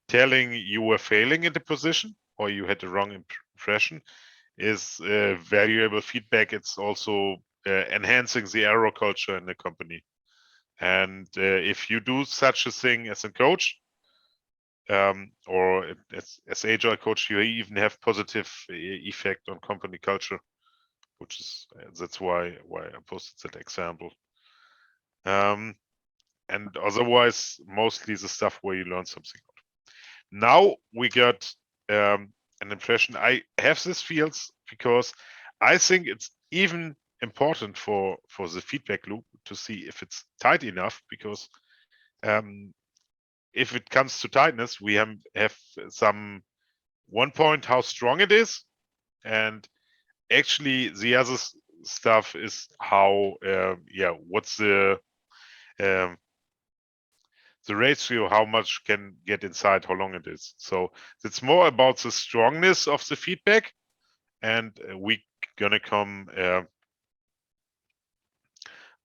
telling you were failing in the position or you had the wrong impression is valuable feedback. It's also enhancing the error culture in the company. And if you do such a thing as a coach or as agile coach, you even have positive effect on company culture, which is that's why I posted that example. And otherwise, mostly the stuff where you learn something. Now we got an impression. I have this feels because I think it's even important for the feedback loop to see if it's tight enough, because if it comes to tightness, we have some one point how strong it is, and actually the other stuff is how what's the ratio, how much can get inside, how long it is. So it's more about the strongness of the feedback, and we gonna come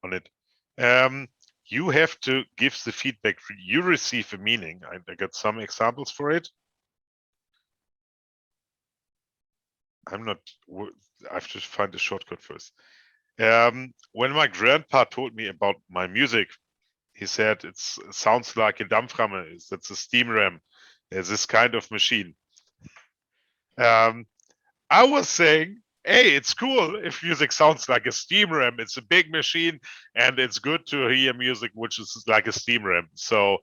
on it. You have to give the feedback you receive a meaning. I got some examples for it. I have to find a shortcut first. When my grandpa told me about my music, he said it sounds like a Dampframme. That's a steam ram. There's this kind of machine. I was saying, hey, it's cool if music sounds like a steam ram. It's a big machine, and it's good to hear music which is like a steam ram. So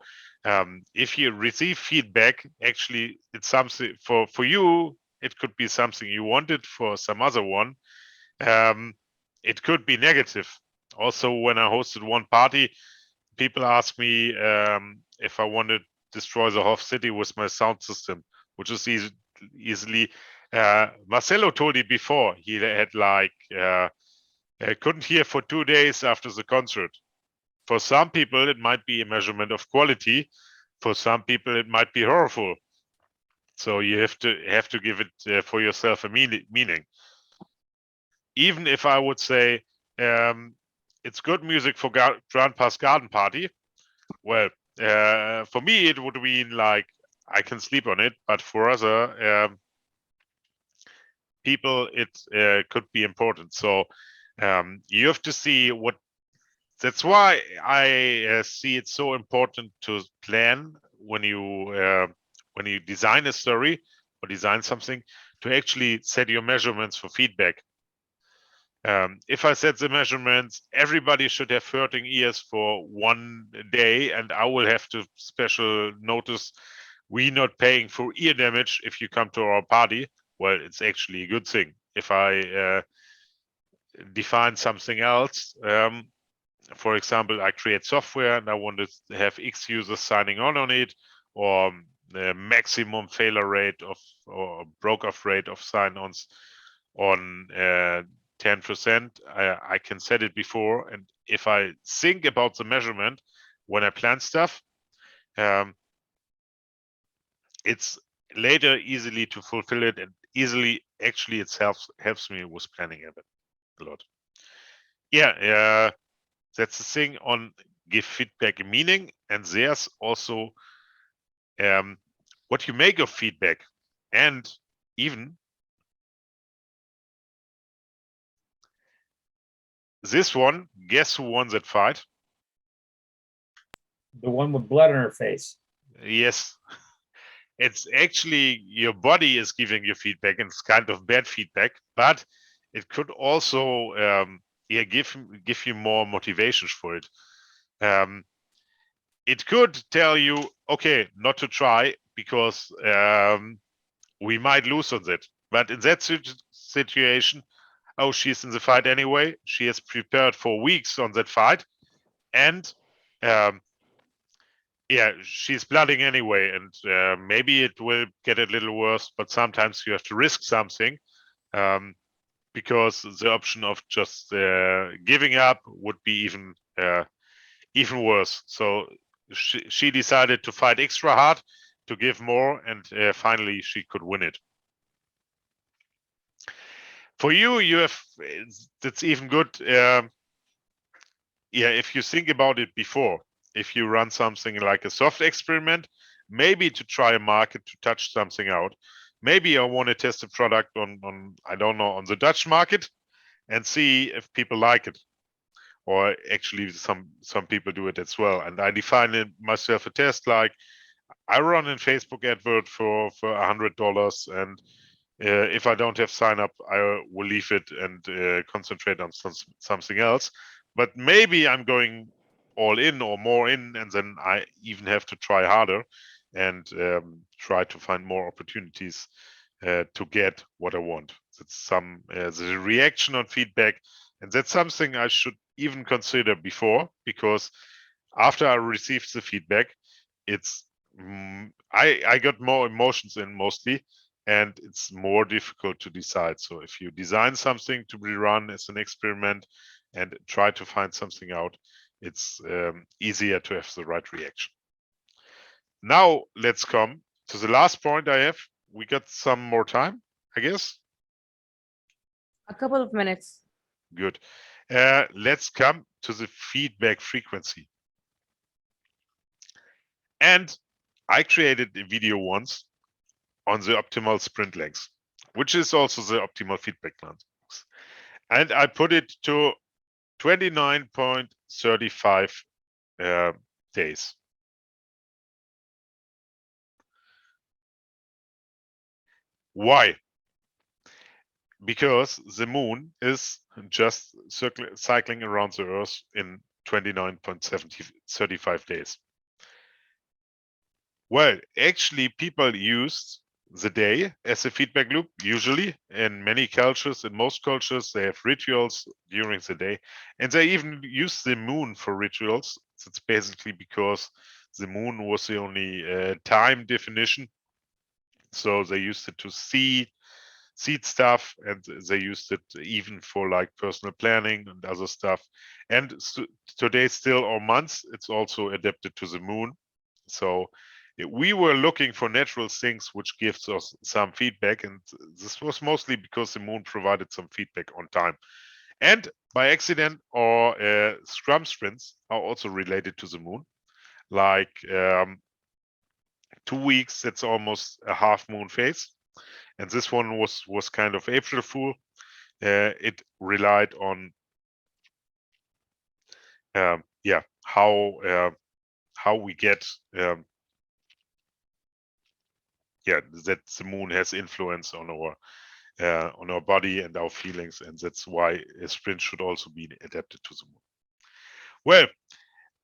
if you receive feedback, actually, it's something for you. It could be something you wanted. For some other one, it could be negative. Also, when I hosted one party, people asked me if I wanted to destroy the whole city with my sound system, which is easily. Marcelo told it before. He had couldn't hear for 2 days after the concert. For some people, it might be a measurement of quality. For some people, it might be horrible. So you have to give it for yourself a meaning. Even if I would say it's good music for grandpa's garden party, well, for me it would mean like I can sleep on it, but for other people it could be important. So you have to see what. That's why I see it so important to plan when you design a story or design something, to actually set your measurements for feedback. If I set the measurements, everybody should have hurting ears for 1 day, and I will have to special notice we not paying for ear damage if you come to our party. Well, it's actually a good thing. If I define something else, for example, I create software and I wanted to have X users signing on it, or the maximum failure rate of or broke-off rate of sign-ons on 10%. I can set it before, and if I think about the measurement when I plan stuff, it's later easily to fulfill it, and easily actually it helps me with planning a lot. Yeah, that's the thing on give feedback a meaning, and there's also what you make of feedback, and even this one. Guess who won that fight? The one with blood on her face. Yes, it's actually your body is giving you feedback, and it's kind of bad feedback, but it could also give you more motivations for it. It could tell you, okay, not to try because we might lose on that. But in that situation, oh, she's in the fight anyway. She has prepared for weeks on that fight, and yeah, she's blooding anyway, and maybe it will get a little worse. But sometimes you have to risk something, because the option of just giving up would be even worse. So she decided to fight extra hard, to give more, and finally she could win it. For you have, that's even good. Yeah, if you think about it before, if you run something like a soft experiment, maybe to try a market, to touch something out. Maybe I want to test a product on I don't know, on the Dutch market, and see if people like it. Or actually some people do it as well. And I define it myself a test, like I run a Facebook advert for $100, and if I don't have sign up, I will leave it and concentrate on something else. But maybe I'm going all in or more in, and then I even have to try harder and try to find more opportunities to get what I want. That's the reaction on feedback, and that's something I should even consider before, because after I received the feedback, it's I got more emotions in mostly, and it's more difficult to decide. So if you design something to be run as an experiment and try to find something out, it's easier to have the right reaction. Now let's come to the last point I have. We got some more time, I guess. A couple of minutes. Good. Let's come to the feedback frequency. And I created a video once on the optimal sprint length, which is also the optimal feedback length. And I put it to 29.35 days. Why? Because the moon is just cycling around the Earth in 29.35 days. Well, actually, people use the day as a feedback loop. Usually, in many cultures, in most cultures, they have rituals during the day, and they even use the moon for rituals. It's basically because the moon was the only time definition. So they used it to seed stuff, and they used it even for like personal planning and other stuff. And today, still, or months, it's also adapted to the moon. So we were looking for natural things which gives us some feedback, and this was mostly because the moon provided some feedback on time. And by accident, our Scrum sprints are also related to the moon. Like 2 weeks, that's almost a half moon phase. And this one was kind of April Fool. It relied on how we get that the moon has influence on our body and our feelings, and that's why a sprint should also be adapted to the moon. Well,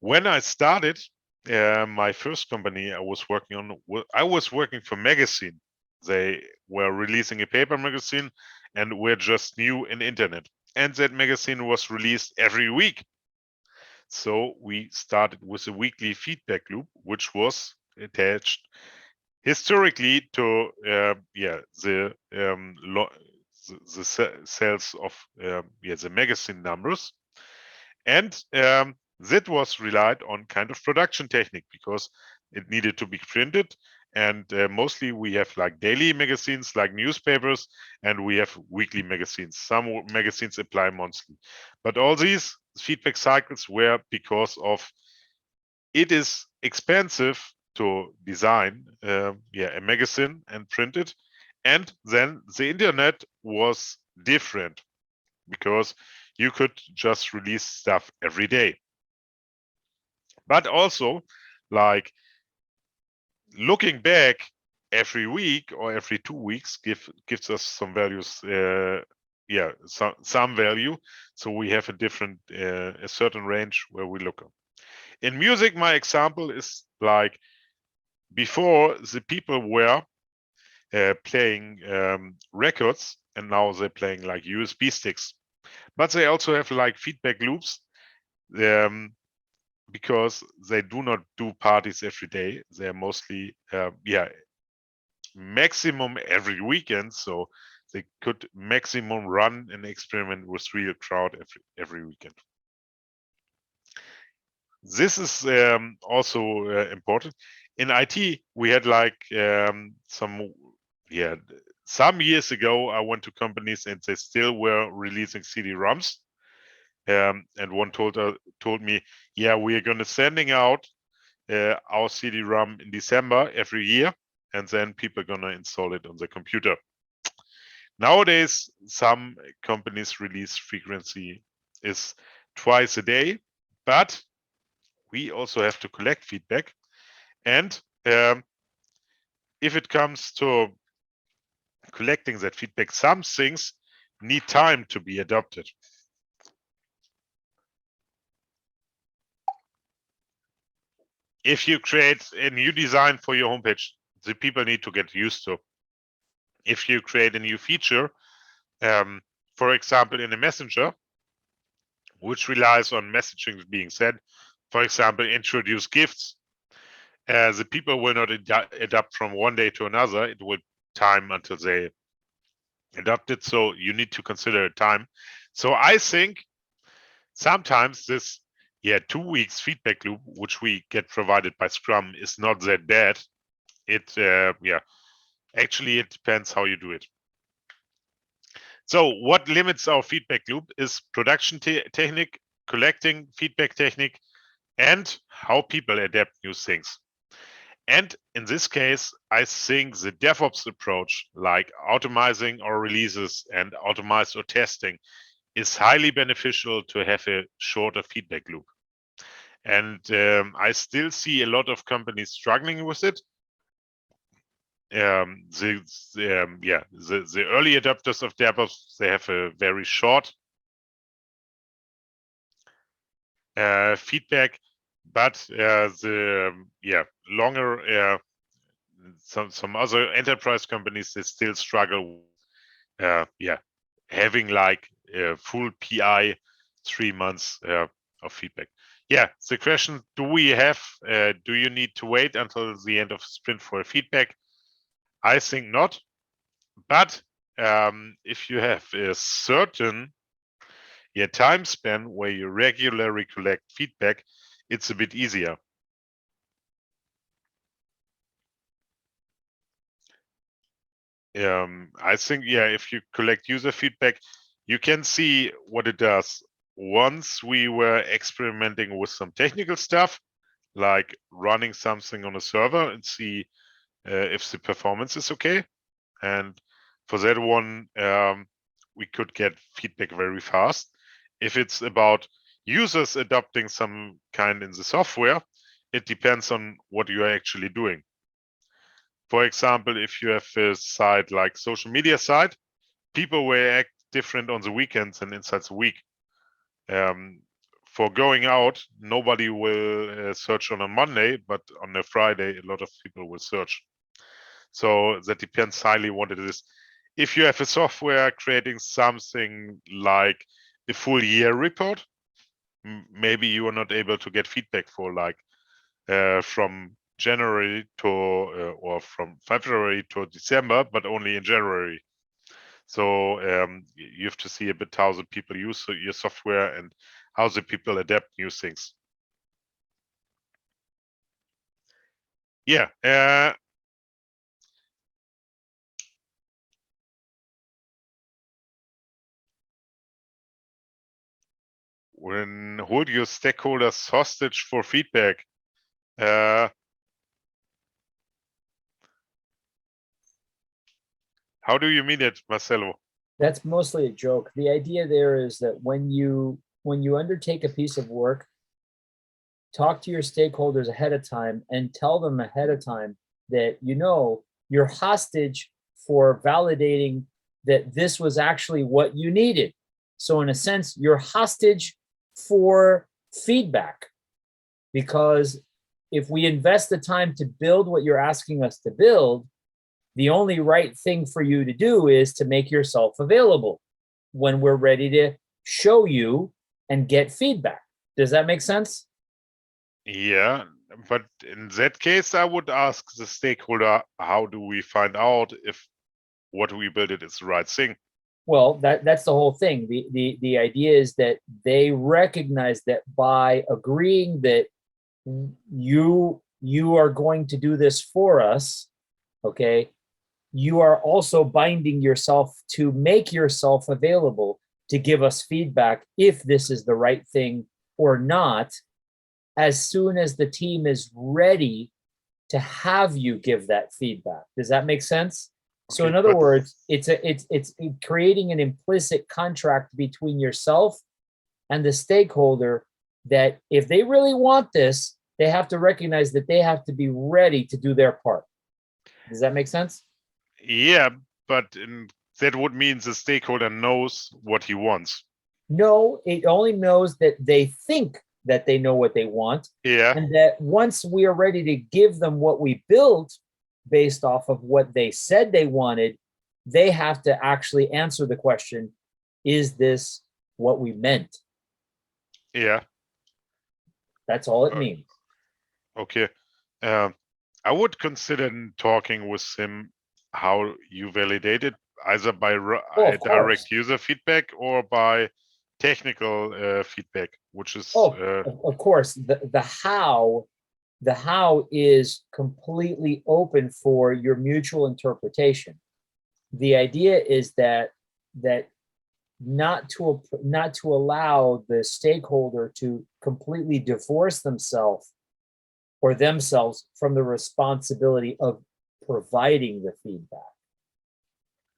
when I started my first company I was working on, I was working for magazine. They were releasing a paper magazine, and we're just new in internet. And that magazine was released every week. So we started with a weekly feedback loop, which was attached historically to the sales of the magazine numbers, and that was relied on kind of production technique because it needed to be printed. And mostly we have like daily magazines like newspapers, and we have weekly magazines. Some magazines apply monthly, but all these feedback cycles were because of it is expensive to design a magazine and print it. And then the internet was different because you could just release stuff every day. But also, like, looking back every week or every 2 weeks gives us some values, some value. So we have a certain range where we look at. In music, my example is like before the people were playing records, and now they're playing like USB sticks. But they also have like feedback loops because they do not do parties every day. They're mostly, maximum every weekend. So they could maximum run an experiment with real crowd every weekend. This is also important. In IT, we had like some years ago, I went to companies and they still were releasing CD-ROMs. And one told me, yeah, we are going to sending out our CD-ROM in December every year, and then people are going to install it on the computer. Nowadays, some companies release frequency is twice a day, but we also have to collect feedback. And if it comes to collecting that feedback, some things need time to be adopted. If you create a new design for your homepage, the people need to get used to. If you create a new feature, for example, in a messenger, which relies on messaging being said, for example, introduce gifts, the people will not adapt from one day to another. It will time until they adopt it. So you need to consider time. So I think sometimes this 2 weeks feedback loop, which we get provided by Scrum, is not that bad. It actually it depends how you do it. So what limits our feedback loop is production technique, collecting feedback technique, and how people adapt new things. And in this case, I think the DevOps approach, like automizing our releases and automized or testing, is highly beneficial to have a shorter feedback loop. And I still see a lot of companies struggling with it. The early adopters of DevOps, they have a very short feedback, but the longer some other enterprise companies, they still struggle having like a full PI 3 months of feedback. The question, do you need to wait until the end of sprint for feedback? I think not, but if you have a certain time span where you regularly collect feedback, it's a bit easier. I think, yeah, if you collect user feedback, you can see what it does. Once we were experimenting with some technical stuff, like running something on a server and see if the performance is okay. And for that one, we could get feedback very fast. If it's about users adopting some kind in the software, it depends on what you are actually doing. For example, if you have a site like social media site, people will act different on the weekends and inside the week. For going out, nobody will search on a Monday, but on a Friday, a lot of people will search. So that depends highly what it is. If you have a software creating something like a full year report, maybe you are not able to get feedback for like from January to or from February to December, but only in January. So you have to see a bit how the people use your software and how the people adapt new things. Yeah. When hold your stakeholders hostage for feedback. How do you mean it, Marcelo? That's mostly a joke. The idea there is that when you undertake a piece of work, talk to your stakeholders ahead of time and tell them ahead of time that you're hostage for validating that this was actually what you needed. So in a sense, you're hostage for feedback, because if we invest the time to build what you're asking us to build, the only right thing for you to do is to make yourself available when we're ready to show you and get feedback. Does that make sense? Yeah, but in that case, I would ask the stakeholder, how do we find out if what we built it is the right thing? Well, that's the whole thing. The idea is that they recognize that by agreeing that you are going to do this for us, okay, you are also binding yourself to make yourself available to give us feedback if this is the right thing or not, as soon as the team is ready to have you give that feedback. Does that make sense? So in other words, it's creating an implicit contract between yourself and the stakeholder that if they really want this, they have to recognize that they have to be ready to do their part. Does that make sense? Yeah, but that would mean the stakeholder knows what he wants. No, it only knows that they think that they know what they want. Yeah. And that once we are ready to give them what we built based off of what they said they wanted, they have to actually answer the question, is this what we meant? Yeah. That's all it means. Okay. I would consider talking with him how you validate it, either by direct user feedback or by technical feedback, which is of course. The how is completely open for your mutual interpretation. The idea is that not to allow the stakeholder to completely divorce themselves from the responsibility of providing the feedback.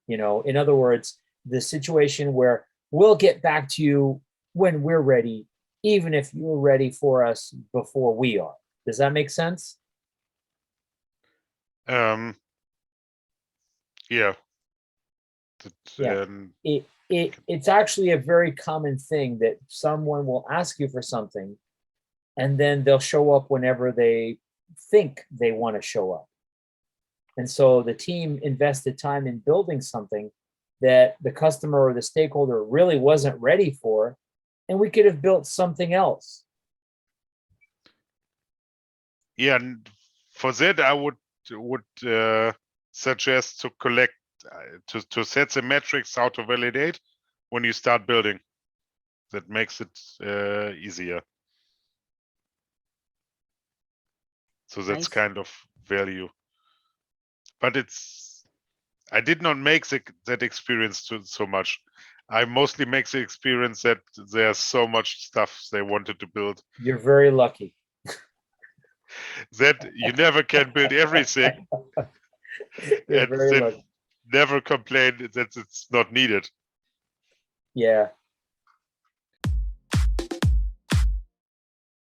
In other words, the situation where we'll get back to you when we're ready, even if you're ready for us before we are. Does that make sense? Yeah. It's actually a very common thing that someone will ask you for something and then they'll show up whenever they think they want to show up. And so the team invested time in building something that the customer or the stakeholder really wasn't ready for, and we could have built something else. Yeah, and for that I would suggest to collect to set the metrics how to validate when you start building. That makes it easier. So that's kind of value. But it's I did not make that experience so much. I mostly make the experience that there's so much stuff they wanted to build You're very lucky. that you never can build everything, You're and very then lucky. never complain that it's not needed. Yeah.